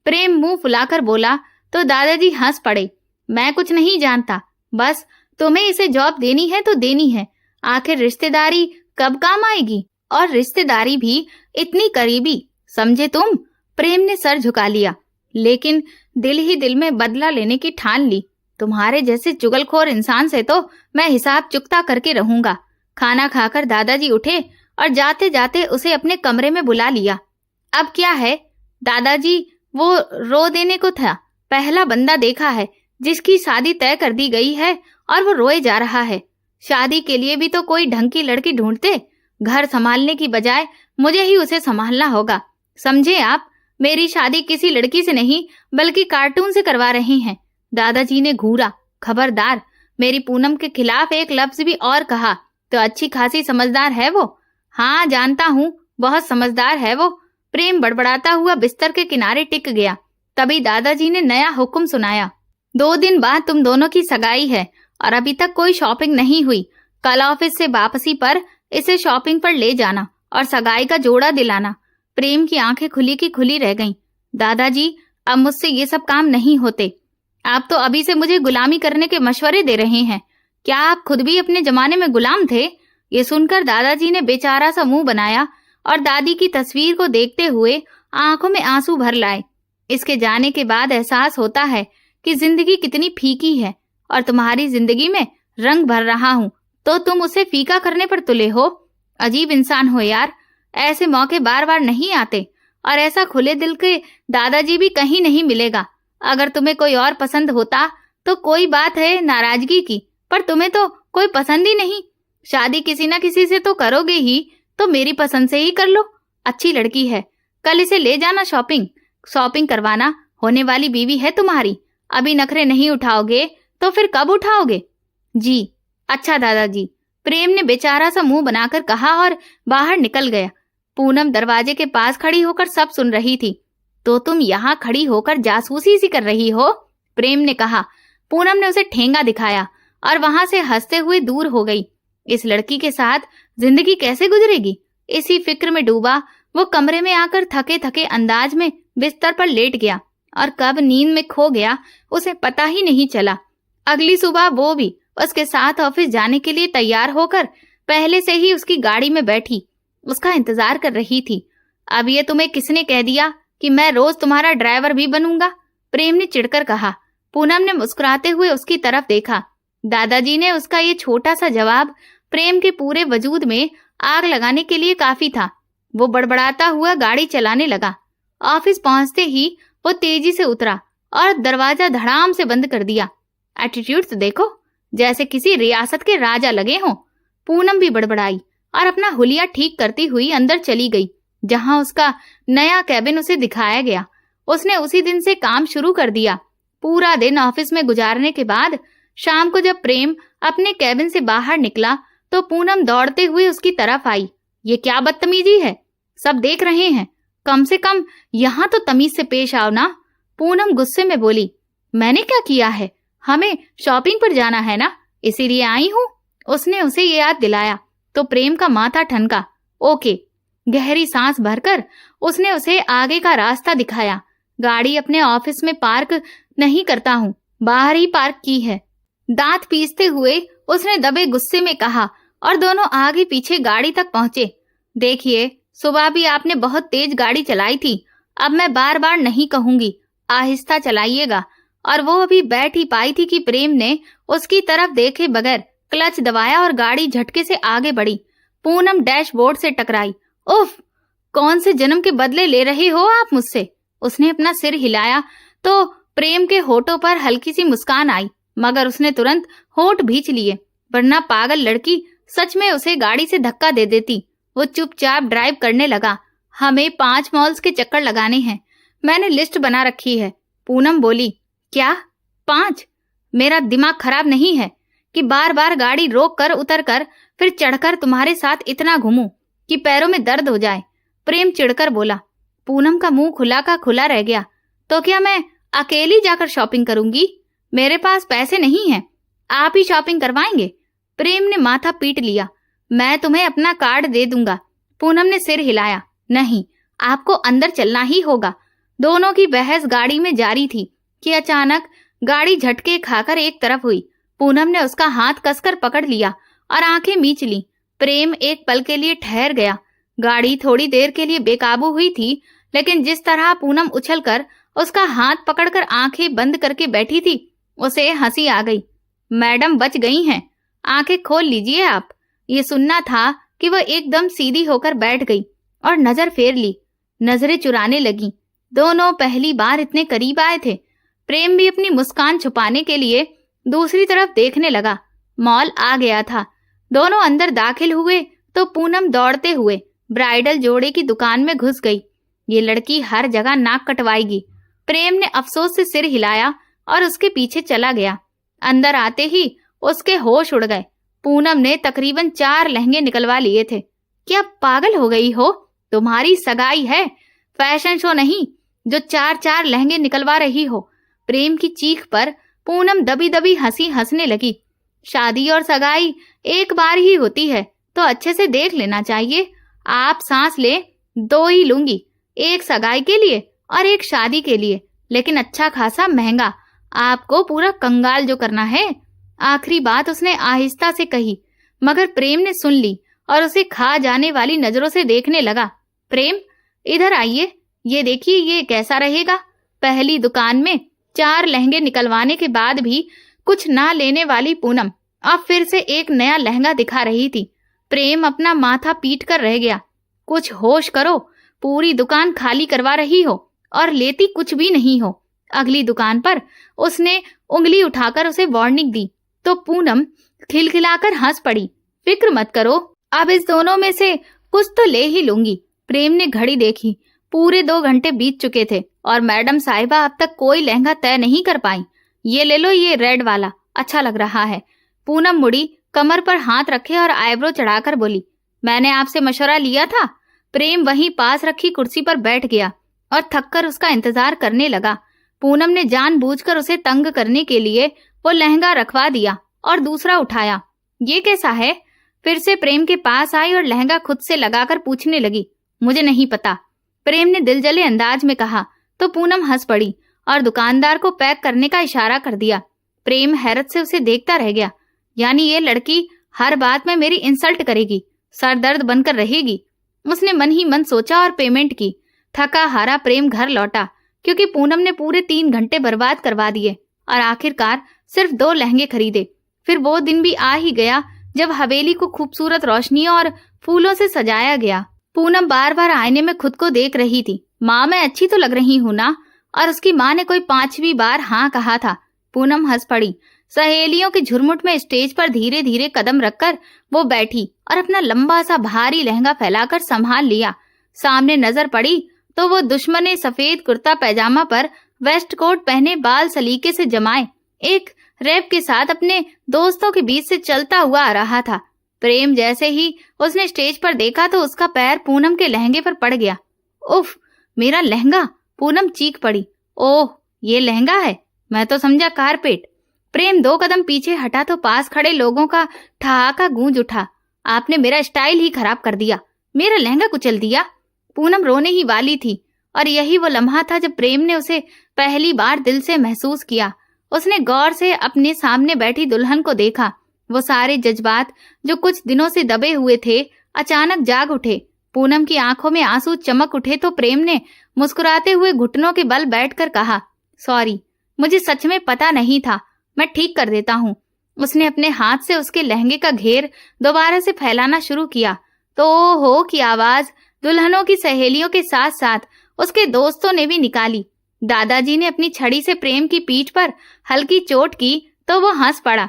प्रेम मुंह फुलाकर बोला तो दादाजी हंस पड़े। मैं कुछ नहीं जानता, बस तुम्हें इसे जॉब देनी है तो देनी है। आखिर रिश्तेदारी कब काम आएगी, और रिश्तेदारी भी इतनी करीबी, समझे तुम? प्रेम ने सर झुका लिया, लेकिन दिल ही दिल में बदला लेने की ठान ली। तुम्हारे जैसे चुगलखोर इंसान से तो मैं हिसाब चुकता करके रहूंगा। खाना खाकर दादाजी उठे और जाते जाते उसे अपने कमरे में बुला लिया। अब क्या है दादाजी? वो रो देने को था। पहला बंदा देखा है जिसकी शादी तय कर दी गई है और वो रोए जा रहा है। शादी के लिए भी तो कोई ढंग की लड़की ढूंढते। घर संभालने की बजाय मुझे ही उसे संभालना होगा, समझे आप? मेरी शादी किसी लड़की से नहीं बल्कि कार्टून से करवा रहे हैं। दादाजी ने घूरा। खबरदार, मेरी पूनम के खिलाफ एक लफ्ज भी और कहा तो अच्छी खासी समझदार है वो। हाँ जानता हूँ, बहुत समझदार है वो। प्रेम बड़बड़ाता हुआ बिस्तर के किनारे टिक गया। तभी दादाजी ने नया हुक्म सुनाया। 2 दिन बाद तुम दोनों की सगाई है और अभी तक कोई शॉपिंग नहीं हुई। कल ऑफिस से वापसी पर इसे शॉपिंग पर ले जाना और सगाई का जोड़ा दिलाना। प्रेम की आंखें खुली की खुली रह गईं। दादाजी, अब मुझसे ये सब काम नहीं होते। आप तो अभी से मुझे गुलामी करने के मशवरे दे रहे हैं। क्या आप खुद भी अपने जमाने में गुलाम थे? ये सुनकर दादाजी ने बेचारा सा मुंह बनाया और दादी की तस्वीर को देखते हुए आंखों में आंसू भर लाए। इसके जाने के बाद एहसास होता है कि जिंदगी कितनी फीकी है और तुम्हारी जिंदगी में रंग भर रहा हूँ तो तुम उसे फीका करने पर तुले हो। अजीब इंसान हो यार, ऐसे मौके बार बार नहीं आते और ऐसा खुले दिल के दादाजी भी कहीं नहीं मिलेगा। अगर तुम्हें कोई और पसंद होता तो कोई बात है नाराजगी की, पर तुम्हें तो कोई पसंद ही नहीं। शादी किसी ना किसी से तो करोगे ही, तो मेरी पसंद से ही कर लो। अच्छी लड़की है, कल इसे ले जाना शॉपिंग करवाना। होने वाली बीवी है तुम्हारी, अभी नखरे नहीं उठाओगे तो फिर कब उठाओगे? जी अच्छा दादाजी, प्रेम ने बेचारा सा मुंह बनाकर कहा और बाहर निकल गया। पूनम दरवाजे के पास खड़ी होकर सब सुन रही थी। तो तुम यहाँ खड़ी होकर जासूसी सी कर रही हो? प्रेम ने कहा। पूनम ने उसे ठेंगा दिखाया और वहां से हंसते हुए दूर हो गई। इस लड़की के साथ जिंदगी कैसे गुजरेगी, इसी फिक्र में डूबा वो कमरे में आकर थके थके अंदाज में बिस्तर पर लेट गया और कब नींद में खो गया उसे पता ही नहीं चला। अगली सुबह वो भी उसके साथ ऑफिस जाने के लिए तैयार होकर पहले से ही उसकी गाड़ी में बैठी उसका इंतजार कर रही थी। अब ये तुम्हें किसने कह दिया कि मैं रोज तुम्हारा ड्राइवर भी बनूंगा? प्रेम ने चिढ़कर कहा। पूनम ने मुस्कुराते हुए उसकी तरफ देखा। दादाजी ने उसका ये छोटा सा जवाब प्रेम के पूरे वजूद में आग लगाने के लिए काफी था। वो बड़बड़ाता हुआ गाड़ी चलाने लगा। ऑफिस पहुंचते ही वो तेजी से उतरा और दरवाजा धड़ाम से बंद कर दिया। एटीट्यूड तो देखो, जैसे किसी रियासत के राजा लगे हों। पूनम भी बड़बड़ाई और अपना हुलिया ठीक करती हुई अंदर चली गई, जहां उसका नया कैबिन उसे दिखाया गया। उसने उसी दिन से काम शुरू कर दिया। पूरा दिन ऑफिस में गुजारने के बाद शाम को जब प्रेम अपने कैबिन से बाहर निकला तो पूनम दौड़ते हुए उसकी तरफ आई। ये क्या बदतमीजी है, सब देख रहे हैं, कम से कम यहाँ तो तमीज से पेश आओ ना। पूनम गुस्से में बोली। मैंने क्या किया है? हमें शॉपिंग पर जाना है ना, इसीलिए आई हूँ। उसने उसे ये याद दिलाया तो प्रेम का माथा ठनका। ओके। गहरी सांस भरकर उसने उसे आगे का रास्ता दिखाया। गाड़ी अपने ऑफिस में पार्क नहीं करता हूँ, बाहर ही पार्क की है। दांत पीसते हुए उसने दबे गुस्से में कहा और दोनों आगे पीछे गाड़ी तक पहुंचे। देखिए, सुबह भी आपने बहुत तेज गाड़ी चलाई थी, अब मैं बार बार नहीं कहूंगी, आहिस्ता चलाइएगा। और वो अभी बैठ ही पाई थी कि प्रेम ने उसकी तरफ देखे बगैर क्लच दबाया और गाड़ी झटके से आगे बढ़ी। पूनम डैशबोर्ड से टकराई। उफ, कौन से जन्म के बदले ले रहे हो आप मुझसे? उसने अपना सिर हिलाया तो प्रेम के होठों पर हल्की सी मुस्कान आई, मगर उसने तुरंत होठ भींच लिए, वरना पागल लड़की सच में उसे गाड़ी से धक्का दे देती। वो चुपचाप ड्राइव करने लगा। हमें 5 मॉल्स के चक्कर लगाने हैं, मैंने लिस्ट बना रखी है। पूनम बोली। क्या 5? मेरा दिमाग खराब नहीं है कि बार बार गाड़ी रोक कर उतर कर फिर चढ़कर तुम्हारे साथ इतना घूमूं कि पैरों में दर्द हो जाए। प्रेम चिढ़कर बोला। पूनम का मुंह खुला का खुला रह गया। तो क्या मैं अकेली जाकर शॉपिंग करूंगी? मेरे पास पैसे नहीं हैं, आप ही शॉपिंग करवाएंगे? प्रेम ने माथा पीट लिया। मैं तुम्हें अपना कार्ड दे दूंगा। पूनम ने सिर हिलाया। नहीं, आपको अंदर चलना ही होगा। दोनों की बहस गाड़ी में जारी थी कि अचानक गाड़ी झटके खाकर एक तरफ हुई। पूनम ने उसका हाथ कसकर पकड़ लिया और आंखें मीच ली। प्रेम एक पल के लिए ठहर गया। गाड़ी थोड़ी देर के लिए बेकाबू हुई थी, लेकिन जिस तरह पूनम उछलकर उसका हाथ पकड़कर आंखें बंद करके बैठी थी, उसे हंसी आ गई। मैडम बच गई हैं, आंखें खोल लीजिए आप। ये सुनना था कि वह एकदम सीधी होकर बैठ गई और नजर फेर ली। नजरें चुराने लगी। दोनों पहली बार इतने करीब आए थे। प्रेम भी अपनी मुस्कान छुपाने के लिए दूसरी तरफ देखने लगा। मॉल आ गया था। दोनों अंदर दाखिल हुए तो पूनम दौड़ते हुए ब्राइडल जोड़े की दुकान में घुस गई। ये लड़की हर जगह नाक कटवाएगी। प्रेम ने अफसोस से सिर हिलाया और उसके पीछे चला गया। अंदर आते ही उसके होश उड़ गए। पूनम ने तकरीबन 4 लहंगे निकलवा लिए थे। क्या पागल हो गई हो? तुम्हारी सगाई है, फैशन शो नहीं, जो 4-4 लहंगे निकलवा रही हो। प्रेम की चीख पर पूनम दबी दबी हंसी हंसने लगी। शादी और सगाई एक बार ही होती है, तो अच्छे से देख लेना चाहिए। आप सांस ले, 2 ही लूंगी, एक सगाई के लिए और एक शादी के लिए, लेकिन अच्छा खासा महंगा। आपको पूरा कंगाल जो करना है। आखिरी बात उसने आहिस्ता से कही, मगर प्रेम ने सुन ली और उसे खा जाने वाली नजरों से देखने लगा। प्रेम, इधर आइए, ये देखिए, ये कैसा रहेगा? पहली दुकान में 4 लहंगे निकलवाने के बाद भी कुछ ना लेने वाली पूनम अब फिर से एक नया लहंगा दिखा रही थी। प्रेम अपना माथा पीट कर रह गया। कुछ होश करो, पूरी दुकान खाली करवा रही हो और लेती कुछ भी नहीं हो। अगली दुकान पर उसने उंगली उठाकर उसे वार्निंग दी तो पूनम खिलखिलाकर हंस पड़ी। फिक्र मत करो, अब इस दोनों में से कुछ तो ले ही लूंगी। प्रेम ने घड़ी देखी, पूरे 2 घंटे बीत चुके थे और मैडम साहिबा अब तक कोई लहंगा तय नहीं कर पाई। ये ले लो, ये रेड वाला अच्छा लग रहा है। पूनम मुड़ी, कमर पर हाथ रखे और आईब्रो चढ़ाकर बोली, मैंने आपसे मशवरा लिया था। प्रेम वहीं पास रखी कुर्सी पर बैठ गया और थककर उसका इंतजार करने लगा। पूनम ने जानबूझकर उसे तंग करने के लिए वो लहंगा रखवा दिया और दूसरा उठाया। ये कैसा है? फिर से प्रेम के पास आई और लहंगा खुद से लगाकर पूछने लगी, मुझे नहीं पता। प्रेम ने दिलजले अंदाज में कहा तो पूनम हंस पड़ी और दुकानदार को पैक करने का इशारा कर दिया। प्रेम हैरत से उसे देखता रह गया। यानी ये लड़की हर बात में मेरी इंसल्ट करेगी, सरदर्द बनकर रहेगी। उसने मन ही मन सोचा और पेमेंट की। थका हारा प्रेम घर लौटा क्योंकि पूनम ने पूरे 3 घंटे बर्बाद करवा दिए और आखिरकार सिर्फ 2 लहंगे खरीदे। फिर वो दिन भी आ ही गया जब हवेली को खूबसूरत रोशनियों और फूलों से सजाया गया। पूनम बार बार आईने में खुद को देख रही थी। माँ, मैं अच्छी तो लग रही हूँ ना? और उसकी माँ ने कोई 5वीं बार हाँ कहा था। पूनम हंस पड़ी। सहेलियों के झुरमुट में स्टेज पर धीरे धीरे कदम रखकर वो बैठी और अपना लंबा सा भारी लहंगा फैलाकर संभाल लिया। सामने नजर पड़ी तो वो दुश्मने सफेद कुर्ता पैजामा पर वेस्ट कोट पहने, बाल सलीके से जमाए, एक रैप के साथ अपने दोस्तों के बीच से चलता हुआ आ रहा था। प्रेम जैसे ही उसने स्टेज पर देखा तो उसका पैर पूनम के लहंगे पर पड़ गया। उफ, मेरा लहंगा! पूनम चीख पड़ी। ओह, ये लहंगा है, मैं तो समझा कारपेट। प्रेम 2 कदम पीछे हटा तो पास खड़े लोगों का ठहाका गूंज उठा। आपने मेरा स्टाइल ही खराब कर दिया, मेरा लहंगा कुचल दिया। पूनम रोने ही वाली थी और यही वो लम्हा था जब प्रेम ने उसे पहली बार दिल से महसूस किया। उसने गौर से अपने सामने बैठी दुल्हन को देखा। वो सारे जज्बात जो कुछ दिनों से दबे हुए थे अचानक जाग उठे। पूनम की आंखों में आंसू चमक उठे तो प्रेम ने मुस्कुराते हुए घुटनों के बल बैठकर कहा, सॉरी, मुझे सच में पता नहीं था, मैं ठीक कर देता हूँ। उसने अपने हाथ से उसके लहंगे का घेर दोबारा से फैलाना शुरू किया तो हो की आवाज दुल्हनों की सहेलियों के साथ साथ उसके दोस्तों ने भी निकाली। दादाजी ने अपनी छड़ी से प्रेम की पीठ पर हल्की चोट की तो वो हंस पड़ा।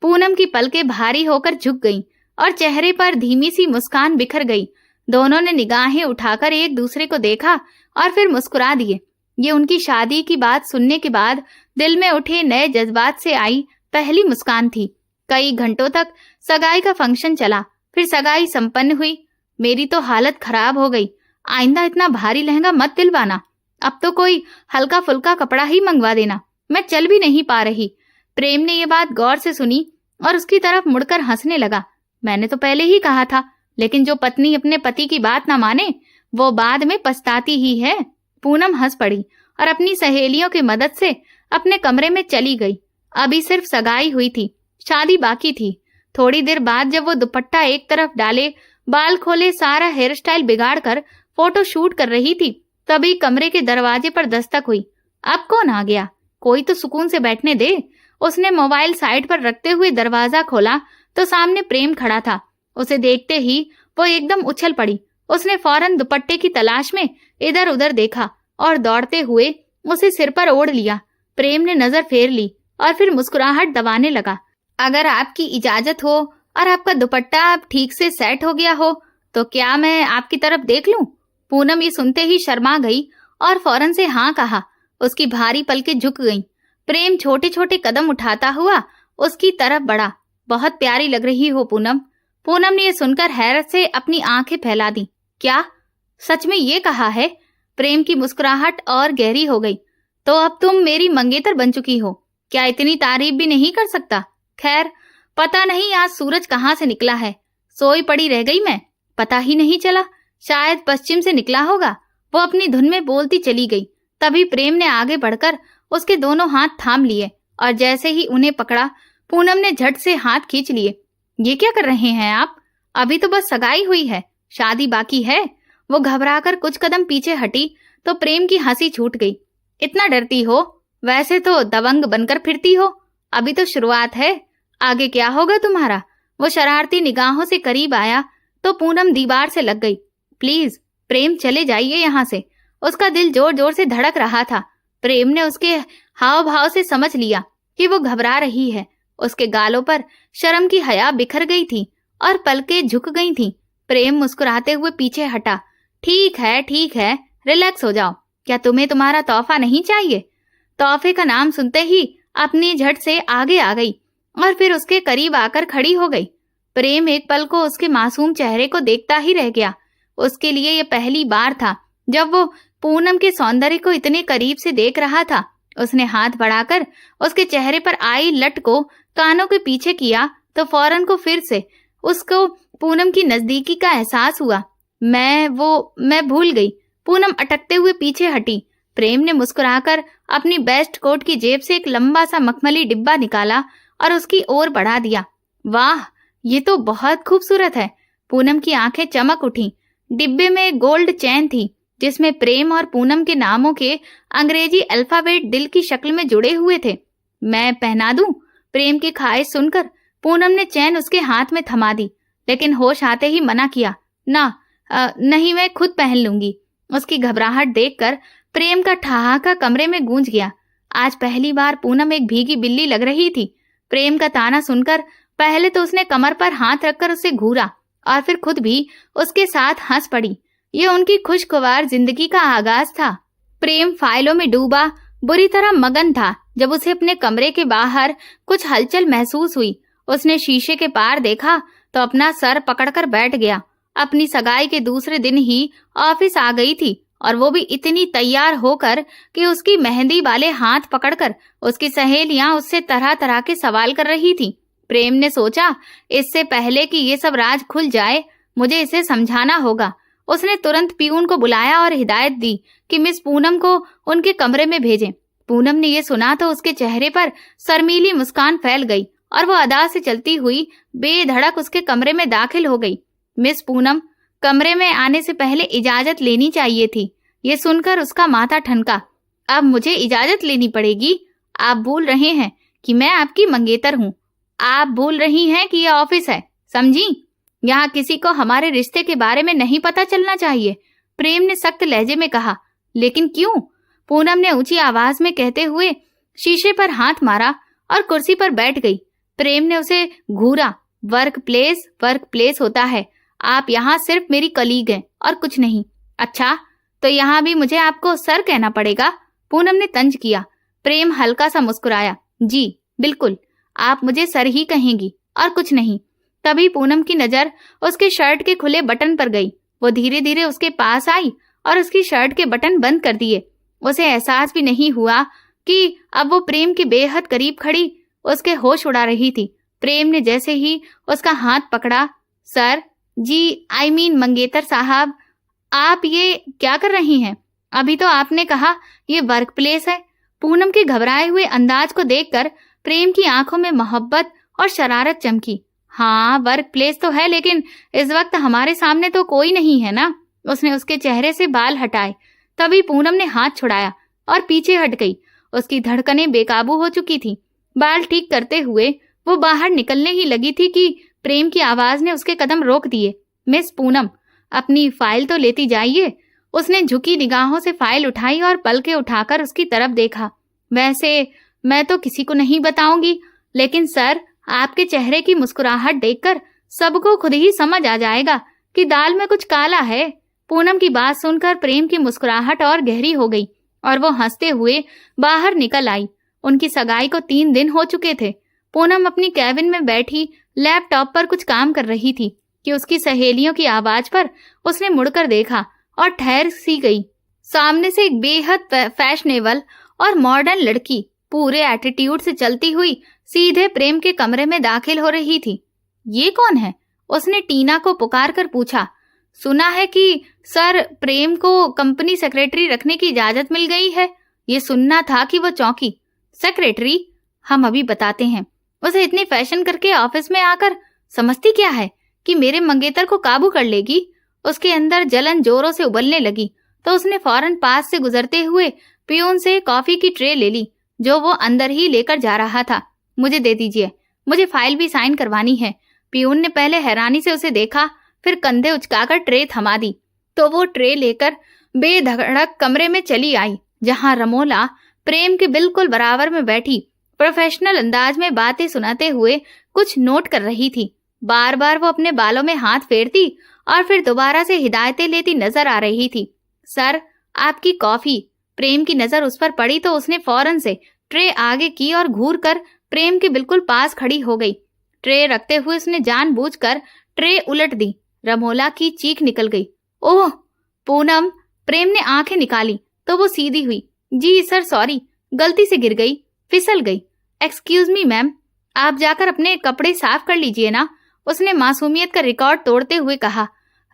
पूनम की पलकें भारी होकर झुक गईं और चेहरे पर धीमी सी मुस्कान बिखर गई। दोनों ने निगाहें उठाकर एक दूसरे को देखा और फिर मुस्कुरा दिए। ये उनकी शादी की बात सुनने के बाद दिल में उठे नए जज्बात से आई पहली मुस्कान थी। कई घंटों तक सगाई का फंक्शन चला, फिर सगाई संपन्न हुई। मेरी तो हालत खराब हो गई। आइंदा इतना भारी लहंगा मत दिलवाना, अब तो कोई हल्का फुल्का कपड़ा ही मंगवा देना, मैं चल भी नहीं पा रही। प्रेम ने ये बात गौर से सुनी और उसकी तरफ मुड़कर हंसने लगा। मैंने तो पहले ही कहा था, लेकिन जो पत्नी अपने पति की बात ना माने वो बाद में पछताती ही है। पूनम हंस पड़ी और अपनी सहेलियों की मदद से अपने कमरे में चली गई। अभी सिर्फ सगाई हुई थी, शादी बाकी थी। थोड़ी देर बाद जब वो दुपट्टा एक तरफ डाले, बाल खोले, सारा हेयर स्टाइल बिगाड़ कर फोटो शूट कर रही थी, तभी कमरे के दरवाजे पर दस्तक हुई। अब कौन आ गया? कोई तो सुकून से बैठने दे। उसने मोबाइल साइड पर रखते हुए दरवाजा खोला तो सामने प्रेम खड़ा था। उसे देखते ही वो एकदम उछल पड़ी। उसने फौरन दुपट्टे की तलाश में इधर उधर देखा और दौड़ते हुए उसे सिर पर ओढ़ लिया। प्रेम ने नजर फेर ली और फिर मुस्कुराहट दबाने लगा। अगर आपकी इजाजत हो और आपका दुपट्टा अब ठीक से सेट हो गया हो तो क्या मैं आपकी तरफ देख लूं? पूनम ये सुनते ही शर्मा गई और फौरन से हाँ कहा। उसकी भारी पलकें झुक गईं। प्रेम छोटे छोटे कदम उठाता हुआ उसकी तरफ बढ़ा। बहुत प्यारी लग रही हो पूनम। पूनम ने यह सुनकर हैरत से अपनी आंखें फैला दी। क्या? सच में ये कहा है? प्रेम की मुस्कुराहट और गहरी हो गई। तो अब तुम मेरी मंगेतर बन चुकी हो, क्या इतनी तारीफ भी नहीं कर सकता? खैर, पता नहीं आज सूरज कहाँ से निकला है। सोई पड़ी रह गई मैं, पता ही नहीं चला। शायद पश्चिम से निकला होगा। वो अपनी धुन में बोलती चली गई। तभी प्रेम ने आगे बढ़कर उसके दोनों हाथ थाम लिए और जैसे ही उन्हें पकड़ा, पूनम ने झट से हाथ खींच लिए। ये क्या कर रहे हैं आप? अभी तो बस सगाई हुई है, शादी बाकी है। वो घबराकर कुछ कदम पीछे हटी तो प्रेम की हंसी छूट गई। इतना डरती हो? वैसे तो दबंग बनकर फिरती हो, अभी तो शुरुआत है, आगे क्या होगा तुम्हारा? वो शरारती निगाहों से करीब आया तो पूनम दीवार से लग गई। प्लीज प्रेम, चले जाइए यहाँ से। उसका दिल जोर जोर से धड़क रहा था। प्रेम ने उसके हाव भाव से समझ लिया कि वो घबरा रही है। उसके गालों पर शर्म की हया बिखर गई थी और पलकें झुक गई थीं। प्रेम मुस्कुराते हुए पीछे हटा। ठीक है, रिलैक्स हो जाओ। क्या तुम्हें तुम्हारा तोहफा नहीं चाहिए? तोहफे का नाम सुनते ही अपनी झट से आगे आ गई और फिर उसके करीब आकर खड़ी हो गई। प्रेम एक पल को उसके मासूम चेहरे को देखता ही रह गया। उसके लिए यह पहली बार था जब वो पूनम के सौंदर्य को इतने करीब से देख रहा था। उसने हाथ बढ़ाकर उसके चेहरे पर आई लट को कानों के पीछे किया तो फौरन को फिर से उसको पूनम की नजदीकी का एहसास हुआ। मैं भूल गई। पूनम अटकते हुए पीछे हटी। प्रेम ने मुस्कुराकर अपनी बेस्ट कोट की जेब से एक लंबा सा मखमली डिब्बा निकाला और उसकी ओर बढ़ा दिया। वाह, ये तो बहुत खूबसूरत है। पूनम की आंखें चमक उठी। डिब्बे में एक गोल्ड चेन थी जिसमें प्रेम और पूनम के नामों के अंग्रेजी अल्फाबेट दिल की शक्ल में जुड़े हुए थे। मैं पहना दूं? प्रेम की ख्वाहिश सुनकर पूनम ने चैन उसके हाथ में थमा दी, लेकिन होश आते ही मना किया। नहीं, मैं खुद पहन लूंगी। उसकी घबराहट देखकर प्रेम का ठहाका कमरे में गूंज गया। आज पहली बार पूनम एक भीगी बिल्ली लग रही थी। प्रेम का ताना सुनकर पहले तो उसने कमर पर हाथ रखकर उसे घूरा और फिर खुद भी उसके साथ हंस पड़ी। यह उनकी खुशगवार जिंदगी का आगाज था। प्रेम फाइलों में डूबा बुरी तरह मगन था जब उसे अपने कमरे के बाहर कुछ हलचल महसूस हुई। उसने शीशे के पार देखा तो अपना सर पकड़कर बैठ गया। अपनी सगाई के दूसरे दिन ही ऑफिस आ गई थी और वो भी इतनी तैयार होकर कि उसकी मेहंदी वाले हाथ पकड़कर उसकी सहेलियां उससे तरह तरह के सवाल कर रही थी। प्रेम ने सोचा, इससे पहले कि ये सब राज खुल जाए मुझे इसे समझाना होगा। उसने तुरंत पियून को बुलाया और हिदायत दी कि मिस पूनम को उनके कमरे में भेजें। पूनम ने यह सुना तो उसके चेहरे पर शर्मीली मुस्कान फैल गई और वो अदा से चलती हुई बेधड़क उसके कमरे में दाखिल हो गई। मिस पूनम, कमरे में आने से पहले इजाजत लेनी चाहिए थी। ये सुनकर उसका माथा ठनका। अब मुझे इजाजत लेनी पड़ेगी? आप भूल रहे हैं कि मैं आपकी मंगेतर हूँ। आप भूल रही हैं कि यह ऑफिस है, समझी? यहाँ किसी को हमारे रिश्ते के बारे में नहीं पता चलना चाहिए। प्रेम ने सख्त लहजे में कहा। लेकिन क्यों? पूनम ने ऊंची आवाज में कहते हुए शीशे पर हाथ मारा और कुर्सी पर बैठ गई। प्रेम ने उसे घूरा। वर्क प्लेस होता है। आप यहाँ सिर्फ मेरी कलीग हैं और कुछ नहीं। अच्छा, तो यहाँ भी मुझे आपको सर कहना पड़ेगा? पूनम ने तंज किया। प्रेम हल्का सा मुस्कुराया। जी बिल्कुल, आप मुझे सर ही कहेंगी और कुछ नहीं। तभी पूनम की नजर उसके शर्ट के खुले बटन पर गई। वो धीरे धीरे उसके पास आई और उसकी शर्ट के बटन बंद कर दिए। उसे एहसास भी नहीं हुआ कि अब वो प्रेम के बेहद करीब खड़ी उसके होश उड़ा रही थी। प्रेम ने जैसे ही उसका हाथ पकड़ा, सर जी, आई मीन मंगेतर साहब, आप ये क्या कर रही हैं? अभी तो आपने कहा ये वर्क प्लेस है। पूनम के घबराए हुए अंदाज को देखकर प्रेम की आंखों में मोहब्बत और शरारत चमकी। हाँ, वर्क प्लेस तो है, लेकिन इस वक्त हमारे सामने तो कोई नहीं है ना। उसने उसके चेहरे से बाल हटाए। तभी पूनम ने हाथ छुड़ाया और पीछे हट गई। उसकी धड़कनें बेकाबू हो चुकी थी। बाल ठीक करते हुए वो बाहर निकलने ही लगी थी कि प्रेम की आवाज ने उसके कदम रोक दिए। मिस पूनम, अपनी फाइल तो लेती जाइए। उसने झुकी निगाहों से फाइल उठाई और पलके उठाकर उसकी तरफ देखा। वैसे मैं तो किसी को नहीं बताऊंगी, लेकिन सर, आपके चेहरे की मुस्कुराहट देखकर सबको खुद ही समझ आ जाएगा कि दाल में कुछ काला है। पूनम की बात सुनकर प्रेम की मुस्कुराहट और गहरी हो गई और वो हंसते हुए बाहर निकल आई। उनकी सगाई को 3 दिन हो चुके थे। पूनम अपनी कैबिन में बैठी लैपटॉप पर कुछ काम कर रही थी कि उसकी सहेलियों की आवाज पर उसने मुड़कर देखा और ठहर सी गई। सामने से एक बेहद फैशनेबल और मॉडर्न लड़की पूरे एटीट्यूड से चलती हुई सीधे प्रेम के कमरे में दाखिल हो रही थी। ये कौन है? उसने टीना को पुकार कर पूछा। सुना है कि सर, प्रेम को कंपनी सेक्रेटरी रखने की इजाजत मिल गई है। ये सुनना था कि वो चौंकी। सेक्रेटरी? हम अभी बताते हैं। उसे इतनी फैशन करके ऑफिस में आकर समझती क्या है कि मेरे मंगेतर को काबू कर लेगी? उसके अंदर जलन जोरों से उबलने लगी तो उसने फौरन पास से गुजरते हुए पियून से कॉफी की ट्रे ले ली जो वो अंदर ही लेकर जा रहा था। मुझे दे दीजिए, मुझे फाइल भी साइन करवानी है। पियून ने पहले हैरानी से उसे देखा, फिर कंधे उचकाकर ट्रे थमा दी तो वो ट्रे लेकर बेधड़क कमरे में चली आई जहां रमोला प्रेम के बिल्कुल बराबर में बैठी प्रोफेशनल अंदाज में बातें सुनाते हुए कुछ नोट कर रही थी। बार बार वो अपने बालों में हाथ फेरती और फिर दोबारा से हिदायतें लेती नजर आ रही थी। सर, आपकी कॉफी। प्रेम की नजर उस पर पड़ी तो उसने फौरन से ट्रे आगे की और घूर कर प्रेम के बिल्कुल पास खड़ी हो गई। ट्रे रखते हुए उसने जानबूझकर ट्रे उलट दी। रमोला की चीख निकल गई। ओह पूनम! प्रेम ने आंखें निकाली तो वो सीधी हुई। जी सर, सॉरी, गलती से गिर गई, फिसल गई। एक्सक्यूज मी मैम, आप जाकर अपने कपड़े साफ कर लीजिए ना, उसने मासूमियत का रिकॉर्ड तोड़ते हुए कहा।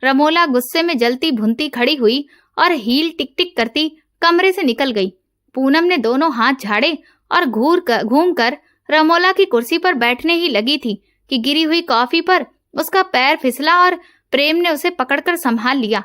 रमोला गुस्से में जलती भुनती खड़ी हुई और हील टिक टिक करती कमरे से निकल गई। पूनम ने दोनों हाथ झाड़े और घूम कर रमोला की कुर्सी पर बैठने ही लगी थी कि गिरी हुई कॉफी पर उसका पैर फिसला और प्रेम ने उसे पकड़कर संभाल लिया।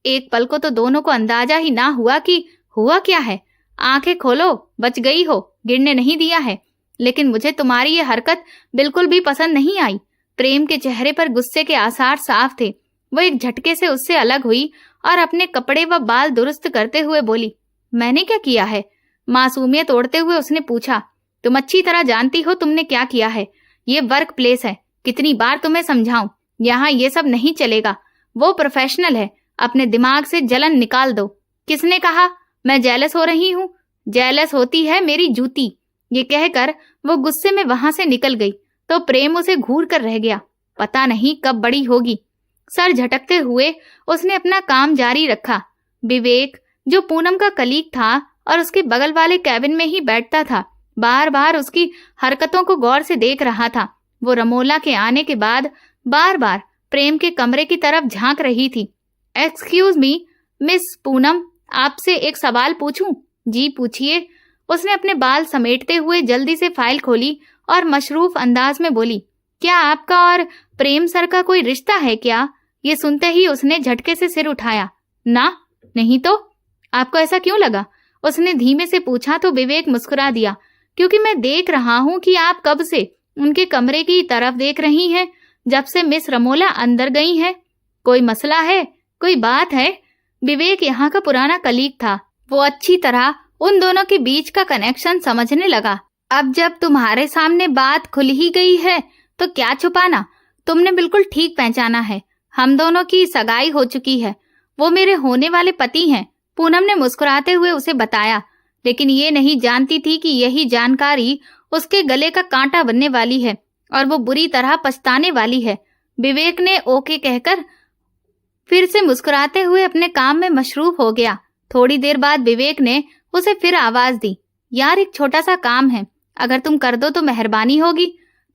एक पल को तो दोनों को अंदाजा ही ना हुआ कि हुआ क्या है। आंखें खोलो, बच गई हो, गिरने नहीं दिया है। लेकिन मुझे तुम्हारी ये हरकत बिल्कुल भी पसंद नहीं आई। प्रेम के चेहरे पर गुस्से के आसार साफ थे। वो एक झटके से उससे अलग हुई और अपने कपड़े व बाल दुरुस्त करते हुए बोली, मैंने क्या किया है? मासूमियत ओढ़ते हुए उसने पूछा। तुम अच्छी तरह जानती हो तुमने क्या किया है। ये वर्क प्लेस है, कितनी बार तुम्हें समझाऊं, यहाँ ये सब नहीं चलेगा। वो प्रोफेशनल है, अपने दिमाग से जलन निकाल दो। किसने कहा मैं जेलस हो रही हूँ? जेलस होती है मेरी जूती। ये कहकर वो गुस्से में वहां से निकल गई तो प्रेम उसे घूर कर रह गया। पता नहीं कब बड़ी होगी। सर झटकते हुए उसने अपना काम जारी रखा। विवेक, जो पूनम का कलीग था और उसके बगल वाले कैबिन में ही बैठता था, बार बार उसकी हरकतों को गौर से देख रहा था। वो रमोला के आने के बाद बार बार प्रेम के कमरे की तरफ झांक रही थी। एक्सक्यूज मी मिस पूनम, आपसे एक सवाल पूछूं? जी पूछिए, उसने अपने बाल समेटते हुए जल्दी से फाइल खोली और मशरूफ अंदाज में बोली। क्या आपका और प्रेम सर का कोई रिश्ता है क्या? ये सुनते ही उसने झटके से सिर उठाया। ना, नहीं तो। आपको ऐसा क्यों लगा? उसने धीमे से पूछा तो विवेक मुस्कुरा दिया। क्योंकि मैं देख रहा हूं कि आप कब से उनके कमरे की तरफ देख रही हैं, जब से मिस रमोला अंदर गई हैं। कोई मसला है? कोई बात है? विवेक यहाँ का पुराना कलीग था। वो अच्छी तरह उन दोनों के बीच का कनेक्शन समझने लगा। अब जब तुम्हारे सामने बात खुल ही गई है तो क्या छुपाना। तुमने बिल्कुल ठीक पहचाना है, हम दोनों की सगाई हो चुकी है। वो मेरे होने वाले पति हैं, पूनम ने मुस्कुराते हुए उसे बताया। लेकिन ये नहीं जानती थी कि यही जानकारी उसके गले का कांटा बनने वाली है और वो बुरी तरह पछताने वाली है। विवेक ने ओके कहकर फिर से मुस्कुराते हुए अपने काम में मशरूफ हो गया। थोड़ी देर बाद विवेक ने उसे फिर आवाज दी। यार, एक छोटा सा काम है, अगर तुम कर दो तो मेहरबानी होगी।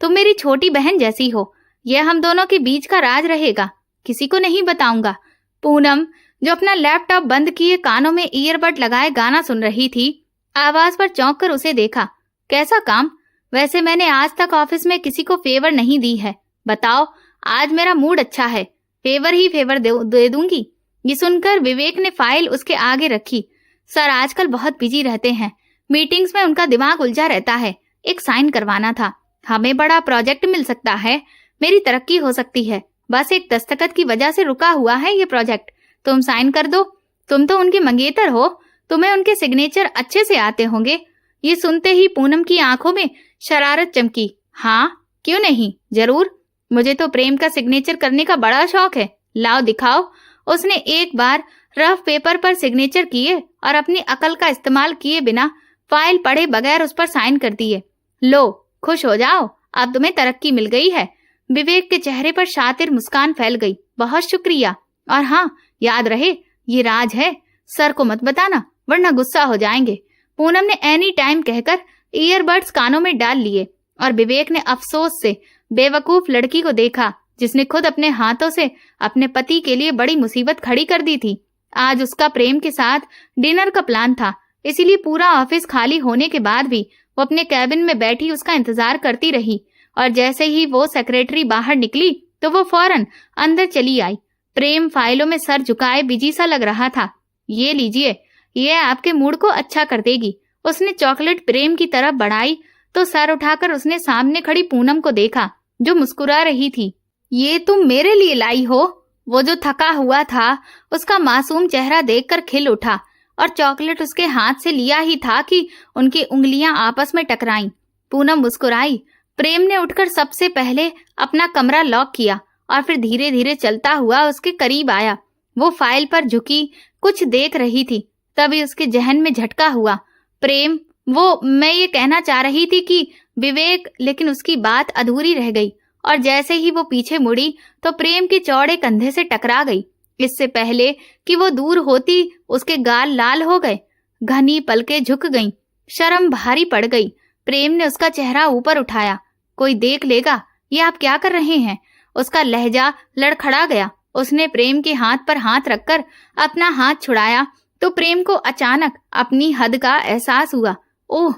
तुम मेरी छोटी बहन जैसी हो, यह हम दोनों के बीच का राज रहेगा, किसी को नहीं बताऊंगा। पूनम, जो अपना लैपटॉप बंद किए कानों में ईयरबड लगाए गाना सुन रही थी, आवाज पर चौंक कर उसे देखा। कैसा काम? वैसे मैंने आज तक ऑफिस में किसी को फेवर नहीं दी है। बताओ, आज मेरा मूड अच्छा है, फेवर ही फेवर दे दूंगी। ये सुनकर विवेक ने फाइल उसके आगे रखी। सर आजकल बहुत बिजी रहते हैं, मीटिंग्स में उनका दिमाग उलझा रहता है। एक साइन करवाना था, हमें बड़ा प्रोजेक्ट मिल सकता है, मेरी तरक्की हो सकती है। बस एक दस्तखत की वजह से रुका हुआ है ये प्रोजेक्ट, तुम साइन कर दो। तुम तो उनके मंगेतर हो, तुम्हें उनके सिग्नेचर अच्छे से आते होंगे। ये सुनते ही पूनम की आंखों में शरारत चमकी। हाँ, क्यों नहीं, जरूर। मुझे तो प्रेम का सिग्नेचर करने का बड़ा शौक है, लाओ दिखाओ। उसने एक बार रफ पेपर पर सिग्नेचर किए और अपनी अकल का इस्तेमाल किए बिना फाइल पढ़े बगैर उस पर साइन कर दिए। लो, खुश हो जाओ, अब तुम्हें तरक्की मिल गई है। विवेक के चेहरे पर शातिर मुस्कान फैल गई। बहुत शुक्रिया, और हाँ, याद रहे ये राज है, सर को मत बताना वरना गुस्सा हो जाएंगे। पूनम ने एनी टाइम कहकर ईयरबड्स कानों में डाल लिए और विवेक ने अफसोस से बेवकूफ लड़की को देखा जिसने खुद अपने हाथों से अपने पति के लिए बड़ी मुसीबत खड़ी कर दी थी। आज उसका प्रेम के साथ डिनर का प्लान था, इसीलिए पूरा ऑफिस खाली होने के बाद भी वो अपने कैबिन में बैठी उसका इंतजार करती रही। और जैसे ही वो सेक्रेटरी बाहर निकली तो वो फौरन अंदर चली आई। प्रेम फाइलों में सर झुकाए बिजी सा लग रहा था। ये लीजिए, ये आपके मूड को अच्छा कर देगी। उसने चॉकलेट प्रेम की तरफ बढ़ाई तो सर उठाकर उसने सामने खड़ी पूनम को देखा जो मुस्कुरा रही थी। ये तुम मेरे लिए लाई हो? वो जो थका हुआ था उसका मासूम चेहरा देखकर खिल उठा और चॉकलेट उसके हाथ से लिया ही था कि उनकी उंगलियां आपस में टकराईं। पूनम मुस्कुराई। प्रेम ने उठकर सबसे पहले अपना कमरा लॉक किया और फिर धीरे धीरे चलता हुआ उसके करीब आया। वो फाइल पर झुकी कुछ देख रही थी। तभी उसके जहन में झटका हुआ। प्रेम, वो मैं ये कहना चाह रही थी कि विवेक, लेकिन उसकी बात अधूरी रह गई और जैसे ही वो पीछे मुड़ी तो प्रेम के चौड़े कंधे से टकरा गई। इससे पहले कि वो दूर होती उसके गाल लाल हो गए, घनी पलकें झुक गईं, शर्म भारी पड़ गई। प्रेम ने उसका चेहरा ऊपर उठाया। कोई देख लेगा, ये आप क्या कर रहे हैं? उसका लहजा लड़खड़ा गया। उसने प्रेम के हाथ पर हाथ रखकर अपना हाथ छुड़ाया तो प्रेम को अचानक अपनी हद का एहसास हुआ। ओह,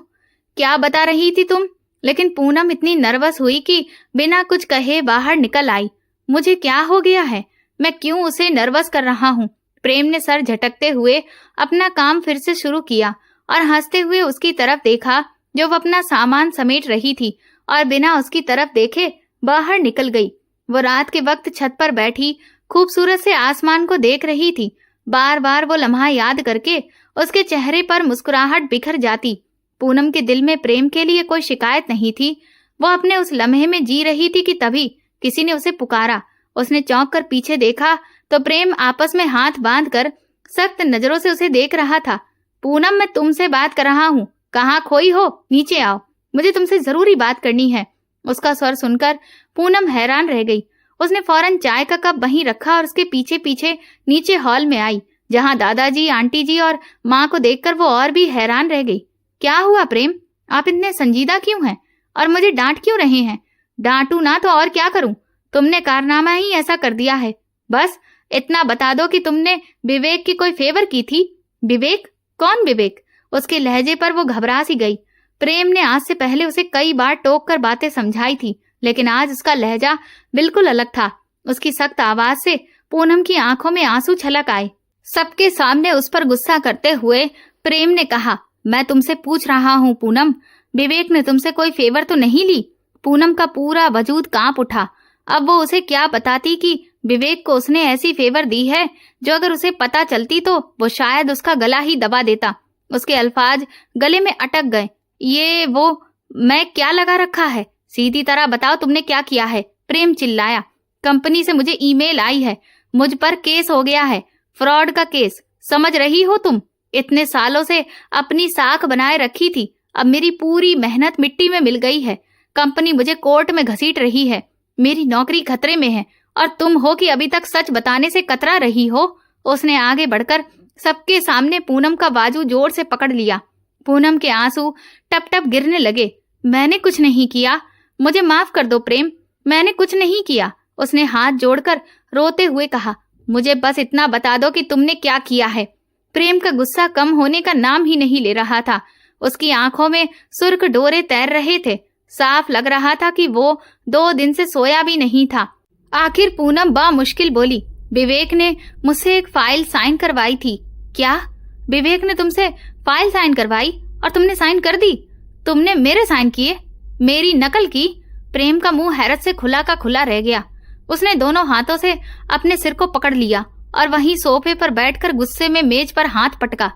क्या बता रही थी तुम? लेकिन पूनम इतनी नर्वस हुई कि बिना कुछ कहे बाहर निकल आई। मुझे क्या हो गया है? मैं क्यों उसे नर्वस कर रहा हूँ? प्रेम ने सर झटकते हुए अपना काम फिर से शुरू किया और हंसते हुए उसकी तरफ देखा जो वो अपना सामान समेट रही थी और बिना उसकी तरफ देखे बाहर निकल गई। वो रात के वक्त छत पर बैठी खूबसूरत से आसमान को देख रही थी। बार बार वो लम्हा याद करके उसके चेहरे पर मुस्कुराहट बिखर जाती। पूनम के दिल में प्रेम के लिए कोई शिकायत नहीं थी। वो अपने उस लम्हे में जी रही थी कि तभी किसी ने उसे पुकारा। उसने चौंक कर पीछे देखा तो प्रेम आपस में हाथ बांधकर सख्त नजरों से उसे देख रहा था। पूनम, मैं तुमसे बात कर रहा हूँ। कहाँ खोई हो? नीचे आओ, मुझे तुमसे जरूरी बात करनी है। उसका स्वर सुनकर पूनम हैरान रह गई। उसने फौरन चाय का कप वहीं रखा और उसके पीछे पीछे नीचे हॉल में आई, जहां दादाजी, आंटी जी और माँ को देखकर वो और भी हैरान रह गई। क्या हुआ प्रेम? आप इतने संजीदा क्यों हैं और मुझे डांट क्यों रहे हैं? डांटू ना तो और क्या करूं? तुमने कारनामा ही ऐसा कर दिया है। बस इतना बता दो कि तुमने विवेक की कोई फेवर की थी। विवेक? कौन विवेक? उसके लहजे पर वो घबरा सी गई। प्रेम ने आज से पहले उसे कई बार टोक कर बातें समझाई थी, लेकिन आज उसका लहजा बिल्कुल अलग था। उसकी सख्त आवाज से पूनम की आंखों में आंसू छलक आए। सबके सामने उस पर गुस्सा करते हुए प्रेम ने कहा, मैं तुमसे पूछ रहा हूँ पूनम, विवेक ने तुमसे कोई फेवर तो नहीं ली? पूनम का पूरा वजूद कांप उठा। अब वो उसे क्या बताती कि विवेक को उसने ऐसी फेवर दी है जो अगर उसे पता चलती तो वो शायद उसका गला ही दबा देता। उसके अल्फाज गले में अटक गए। ये वो मैं क्या लगा रखा है? सीधी तरह बताओ तुमने क्या किया है? प्रेम चिल्लाया। कंपनी से मुझे ईमेल आई है, मुझ पर केस हो गया है, फ्रॉड का केस। समझ रही हो तुम? इतने सालों से अपनी साख बनाए रखी थी, अब मेरी पूरी मेहनत मिट्टी में मिल गई है। कंपनी मुझे कोर्ट में घसीट रही है, मेरी नौकरी खतरे में है और तुम हो कि अभी तक सच बताने से कतरा रही हो। उसने आगे बढ़कर सबके सामने पूनम का बाजू जोर से पकड़ लिया। पूनम के आंसू टप टप गिरने लगे। मैंने कुछ नहीं किया, मुझे माफ कर दो प्रेम, मैंने कुछ नहीं किया। उसने हाथ जोड़कर रोते हुए कहा, मुझे बस इतना बता दो कि तुमने क्या किया है। प्रेम का गुस्सा कम होने का नाम ही नहीं ले रहा था। उसकी आंखों में सुर्ख डोरे तैर रहे थे। साफ लग रहा था कि वो 2 दिन से सोया भी नहीं था। आखिर पूनम बामुश्किल बोली, विवेक ने मुझसे एक फाइल साइन करवाई थी। क्या? विवेक ने तुमसे फाइल साइन करवाई और तुमने साइन कर दी? तुमने मेरे साइन किए? मेरी नकल की? प्रेम का मुंह हैरत से खुला का खुला रह गया। उसने दोनों हाथों से अपने सिर को पकड़ लिया और वहीं सोफे पर बैठकर गुस्से में मेज पर हाथ पटका।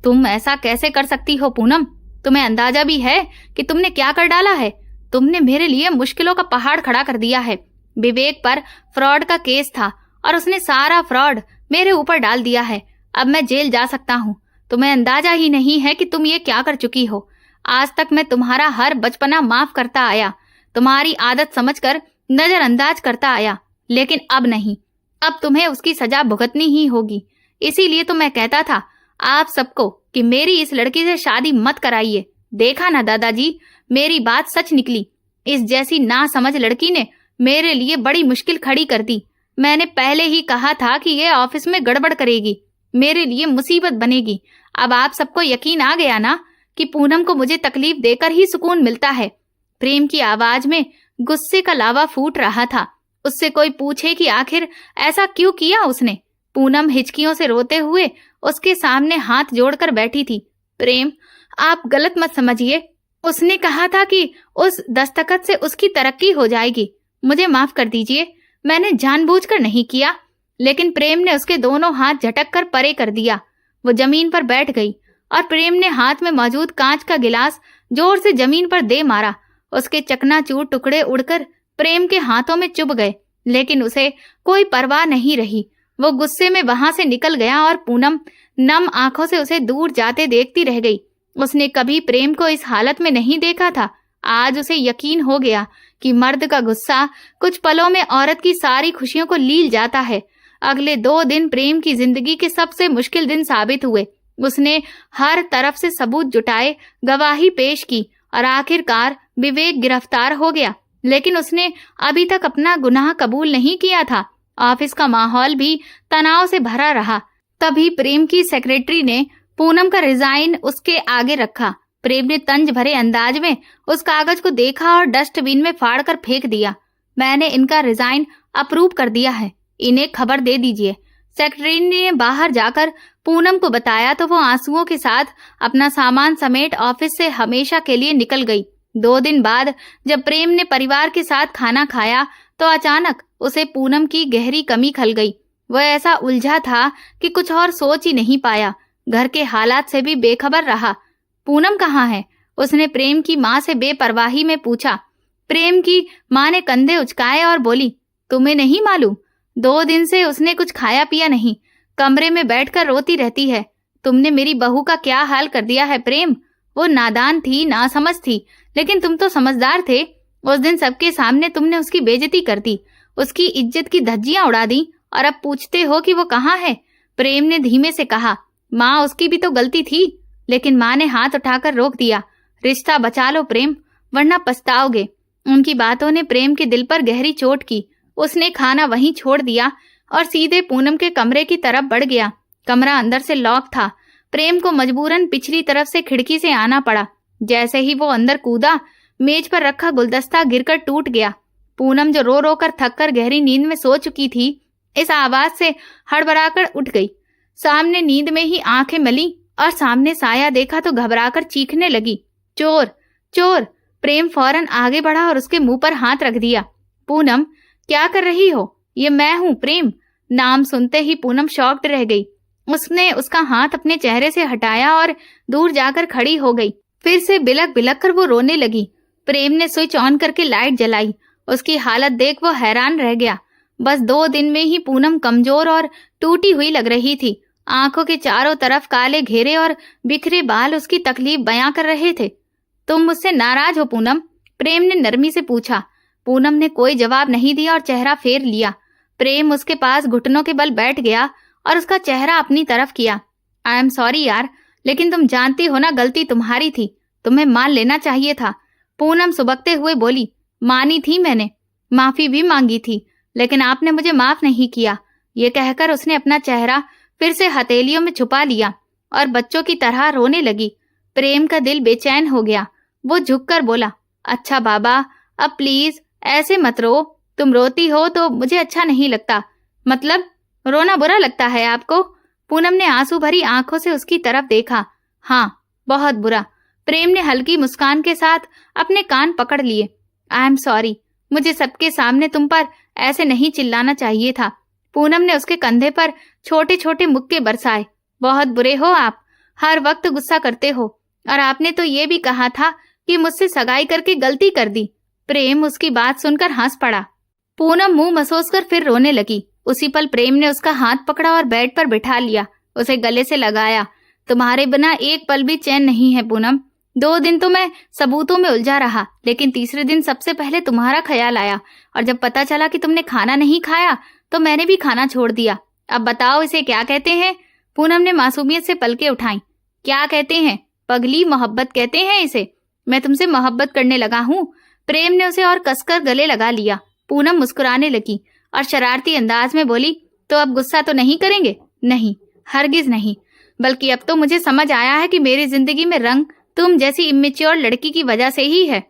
तुम ऐसा कैसे कर सकती हो पूनम? तुम्हें अंदाजा भी है कि तुमने क्या कर डाला है? तुमने मेरे लिए मुश्किलों का पहाड़ खड़ा कर दिया है। विवेक पर फ्रॉड का केस था और उसने सारा फ्रॉड मेरे ऊपर डाल दिया है। अब मैं जेल जा सकता हूँ। तुम्हें अंदाजा ही नहीं है कि तुम ये क्या कर चुकी हो। आज तक मैं तुम्हारा हर बचपना माफ करता आया, तुम्हारी आदत समझकर नजरअंदाज करता आया, लेकिन अब नहीं। अब तुम्हें उसकी सजा भुगतनी ही होगी। इसीलिए तो मैं कहता था आप सबको कि मेरी इस लड़की से शादी मत कराइए। देखा ना दादाजी, मेरी बात सच निकली। इस जैसी नासमझ लड़की ने मेरे लिए बड़ी मुश्किल खड़ी कर दी। मैंने पहले ही कहा था कि ये ऑफिस में गड़बड़ करेगी, मेरे लिए मुसीबत बनेगी। अब आप सबको यकीन आ गया ना कि पूनम को मुझे तकलीफ देकर ही सुकून मिलता है। प्रेम की आवाज में गुस्से का लावा फूट रहा था। उससे कोई पूछे कि आखिर ऐसा क्यों किया उसने। पूनम हिचकियों से रोते हुए उसके सामने हाथ जोड़कर बैठी थी। प्रेम, आप गलत मत समझिए। उसने कहा था कि उस दस्तखत से उसकी तरक्की हो जाएगी। मुझे माफ कर दीजिए, मैंने जानबूझकर नहीं किया। लेकिन प्रेम ने उसके दोनों हाथ झटक कर परे कर दिया। वो जमीन पर बैठ गई और प्रेम ने हाथ में मौजूद कांच का गिलास जोर से जमीन पर दे मारा। उसके चकनाचूर टुकड़े उड़कर प्रेम के हाथों में चुभ गए, लेकिन उसे कोई परवाह नहीं रही। वो गुस्से में वहां से निकल गया और पूनम नम आंखों से उसे दूर जाते देखती रह गई। उसने कभी प्रेम को इस हालत में नहीं देखा था। आज उसे यकीन हो गया कि मर्द का गुस्सा कुछ पलों में औरत की सारी खुशियों को लील जाता है। अगले 2 दिन प्रेम की जिंदगी के सबसे मुश्किल दिन साबित हुए। उसने हर तरफ से सबूत जुटाए, गवाही पेश की और आखिरकार विवेक गिरफ्तार हो गया। लेकिन उसने अभी तक अपना गुनाह कबूल नहीं किया था। ऑफिस का माहौल भी तनाव से भरा रहा। तभी प्रेम की सेक्रेटरी ने पूनम का रिजाइन उसके आगे रखा। प्रेम ने तंज भरे अंदाज में उस कागज को देखा और डस्टबिन में फाड़ कर फेंक दिया। मैंने इनका रिजाइन अप्रूव कर दिया है, इन्हें खबर दे दीजिए। सेक्रेटरी ने बाहर जाकर पूनम को बताया तो वो आंसुओं के साथ अपना सामान समेट ऑफिस से हमेशा के लिए निकल गई। 2 दिन बाद जब प्रेम ने परिवार के साथ खाना खाया तो अचानक उसे पूनम की गहरी कमी खल गई। वह ऐसा उलझा था कि कुछ और सोच ही नहीं पाया। घर के हालात से भी बेखबर रहा। पूनम कहाँ है? उसने प्रेम की माँ से बेपरवाही में पूछा। प्रेम की माँ ने कंधे उचकाए और बोली, तुम्हें नहीं मालूम? 2 दिन से उसने कुछ खाया पिया नहीं, कमरे में बैठकर रोती रहती है। तुमने मेरी बहू का क्या हाल कर दिया है प्रेम। वो नादान थी, नासमझ थी, लेकिन तुम तो समझदार थे। उस दिन सबके सामने तुमने उसकी बेइज्जती कर दी, उसकी इज्जत की धज्जियां उड़ा दी और अब पूछते हो कि वो कहाँ है। प्रेम ने धीमे से कहा, माँ उसकी भी तो गलती थी, लेकिन माँ ने हाथ उठाकर रोक दिया। रिश्ता बचा लो प्रेम, वरना पछताओगे। उनकी बातों ने प्रेम के दिल पर गहरी चोट की। उसने खाना वहीं छोड़ दिया और सीधे पूनम के कमरे की तरफ बढ़ गया। कमरा अंदर से लॉक था। प्रेम को मजबूरन पिछली तरफ से खिड़की से आना पड़ा। जैसे ही वो अंदर कूदा, मेज पर रखा गुलदस्ता गिरकर टूट गया। पूनम जो रो रो कर थक कर गहरी नींद में सो चुकी थी, इस आवाज से हड़बड़ाकर उठ गई। सामने नींद में ही आंखें मली और सामने साया देखा तो घबराकर चीखने लगी, चोर चोर। प्रेम फौरन आगे बढ़ा और उसके मुंह पर हाथ रख दिया। पूनम, क्या कर रही हो? ये मैं हूँ प्रेम। नाम सुनते ही पूनम शॉक्ड रह गई। उसने उसका हाथ अपने चेहरे से हटाया और दूर जाकर खड़ी हो गई। फिर से बिलक बिलक कर वो रोने लगी। प्रेम ने स्विच ऑन करके लाइट जलाई। उसकी हालत देख वो हैरान रह गया। बस 2 दिन में ही पूनम कमजोर और टूटी हुई लग रही थी। आंखों के चारों तरफ काले घेरे और बिखरे बाल उसकी तकलीफ बयां कर रहे थे। तुम मुझसे नाराज हो पूनम? प्रेम ने नरमी से पूछा। पूनम ने कोई जवाब नहीं दिया और चेहरा फेर लिया। प्रेम उसके पास घुटनों के बल बैठ गया और उसका चेहरा अपनी तरफ किया। आई एम सॉरी यार, लेकिन तुम जानती हो ना, गलती तुम्हारी थी, तुम्हें मान लेना चाहिए था। पूनम सुबकते हुए बोली, मानी थी मैंने, माफी भी मांगी थी, लेकिन आपने मुझे माफ नहीं किया। ये कहकर उसने अपना चेहरा फिर से हथेलियों में छुपा लिया और बच्चों की तरह रोने लगी। प्रेम का दिल बेचैन हो गया। वो झुककर बोला, अच्छा बाबा, अब प्लीज ऐसे मत रो। तुम रोती हो तो मुझे अच्छा नहीं लगता। मतलब रोना बुरा लगता है आपको? पूनम ने आंसू भरी आंखों से उसकी तरफ देखा। हाँ, बहुत बुरा। प्रेम ने हल्की मुस्कान के साथ अपने कान पकड़ लिए। आई एम सॉरी, मुझे सबके सामने तुम पर ऐसे नहीं चिल्लाना चाहिए था। पूनम ने उसके कंधे पर छोटे छोटे मुक्के बरसाए। बहुत बुरे हो आप, हर वक्त गुस्सा करते हो, और आपने तो ये भी कहा था कि मुझसे सगाई करके गलती कर दी। प्रेम उसकी बात सुनकर हंस पड़ा। पूनम मुंह मसोसकर फिर रोने लगी। उसी पल प्रेम ने उसका हाथ पकड़ा और बेड पर बिठा लिया, उसे गले से लगाया। तुम्हारे बिना एक पल भी चैन नहीं है पूनम। 2 दिन तो मैं सबूतों में उलझा रहा, लेकिन तीसरे दिन सबसे पहले तुम्हारा ख्याल आया, और जब पता चला कि तुमने खाना नहीं खाया तो मैंने भी खाना छोड़ दिया। अब बताओ इसे क्या कहते हैं? पूनम ने मासूमियत से पलकें उठाई। क्या कहते हैं? पगली मोहब्बत कहते हैं इसे। मैं तुमसे मोहब्बत करने लगा हूँ। प्रेम ने उसे और कसकर गले लगा लिया। पूनम मुस्कुराने लगी और शरारती अंदाज में बोली, तो अब गुस्सा तो नहीं करेंगे? नहीं, हरगिज नहीं, बल्कि अब तो मुझे समझ आया है कि मेरी जिंदगी में रंग तुम जैसी इमेच्योर लड़की की वजह से ही है।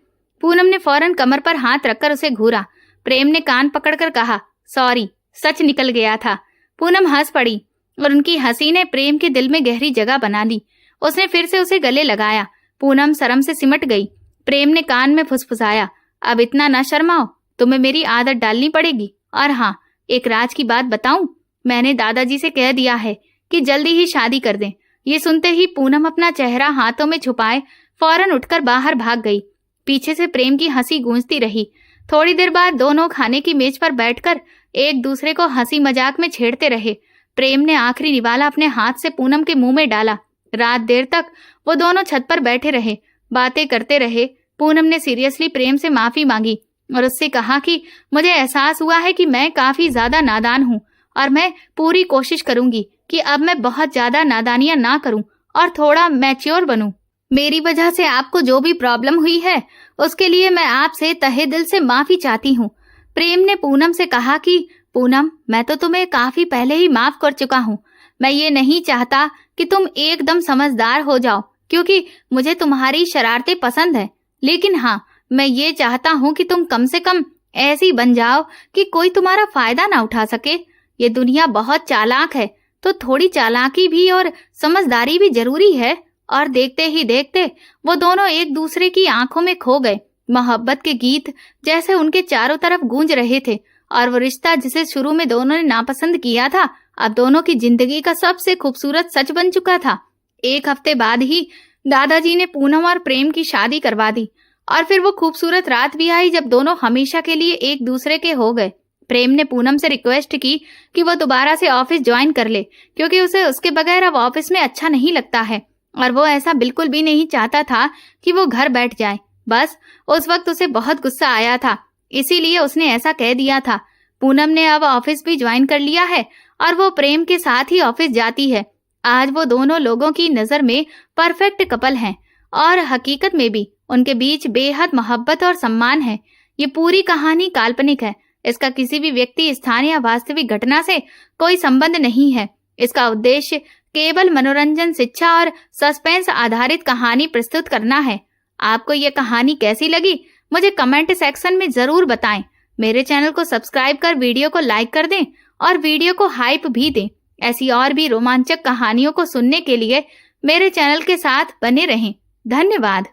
पूनम ने फौरन कमर पर हाथ रखकर उसे घूरा। प्रेम ने कान पकड़कर कहा, सॉरी, सच निकल गया था। पूनम हंस पड़ी और उनकी हंसी ने प्रेम के दिल में गहरी जगह बना ली। उसने फिर से उसे गले लगाया। पूनम शर्म से सिमट गई। प्रेम ने कान में फुसफुसाया, अब इतना न शर्माओ, तुम्हें मेरी आदत डालनी पड़ेगी। और हाँ, एक राज की बात बताऊं, मैंने दादाजी से कह दिया है कि जल्दी ही शादी कर दें। ये सुनते ही पूनम अपना चेहरा हाथों में छुपाए फौरन उठकर बाहर भाग गई। पीछे से प्रेम की हंसी गूंजती रही। थोड़ी देर बाद दोनों खाने की मेज पर बैठकर एक दूसरे को हंसी मजाक में छेड़ते रहे। प्रेम ने आखिरी निवाला अपने हाथ से पूनम के मुंह में डाला। रात देर तक वो दोनों छत पर बैठे रहे, बातें करते रहे। पूनम ने सीरियसली प्रेम से माफी मांगी और उससे कहा कि मुझे एहसास हुआ है कि मैं काफी ज्यादा नादान हूँ और मैं पूरी कोशिश करूंगी कि अब मैं बहुत ज्यादा नादानियां ना करूं और थोड़ा मैच्योर बनूं। मेरी वजह से आपको जो भी प्रॉब्लम हुई है उसके लिए मैं आपसे तहे दिल से माफी चाहती हूँ। प्रेम ने पूनम से कहा कि पूनम, मैं तो तुम्हें काफी पहले ही माफ कर चुका हूँ। मैं ये नहीं चाहता कि तुम एकदम समझदार हो जाओ क्योंकि मुझे तुम्हारी शरारतें पसंद है, लेकिन हाँ, मैं ये चाहता हूँ कि तुम कम से कम ऐसी बन जाओ कि कोई तुम्हारा फायदा ना उठा सके। ये दुनिया बहुत चालाक है, तो थोड़ी चालाकी भी और समझदारी भी जरूरी है। और देखते ही देखते वो दोनों एक दूसरे की आंखों में खो गए। मोहब्बत के गीत जैसे उनके चारों तरफ गूंज रहे थे और वो रिश्ता जिसे शुरू में दोनों ने नापसंद किया था अब दोनों की जिंदगी का सबसे खूबसूरत सच बन चुका था। एक हफ्ते बाद ही दादाजी ने पूनम और प्रेम की शादी करवा दी और फिर वो खूबसूरत रात भी आई जब दोनों हमेशा के लिए एक दूसरे के हो गए। प्रेम ने पूनम से रिक्वेस्ट की कि वो दोबारा से ऑफिस ज्वाइन कर ले क्योंकि उसे उसके बगैर अब ऑफिस में अच्छा नहीं लगता है और वो ऐसा बिल्कुल भी नहीं चाहता था कि वो घर बैठ जाए। बस उस वक्त उसे बहुत गुस्सा आया था, इसीलिए उसने ऐसा कह दिया था। पूनम ने अब ऑफिस भी ज्वाइन कर लिया है और वो प्रेम के साथ ही ऑफिस जाती है। आज वो दोनों लोगों की नजर में परफेक्ट कपल हैं और हकीकत में भी उनके बीच बेहद मोहब्बत और सम्मान है। ये पूरी कहानी काल्पनिक है, इसका किसी भी व्यक्ति, स्थान या वास्तविक घटना से कोई संबंध नहीं है। इसका उद्देश्य केवल मनोरंजन, शिक्षा और सस्पेंस आधारित कहानी प्रस्तुत करना है। आपको ये कहानी कैसी लगी मुझे कमेंट सेक्शन में जरूर बताएं। मेरे चैनल को सब्सक्राइब कर वीडियो को लाइक कर दें और वीडियो को हाइप भी दें। ऐसी और भी रोमांचक कहानियों को सुनने के लिए मेरे चैनल के साथ बने रहें। धन्यवाद।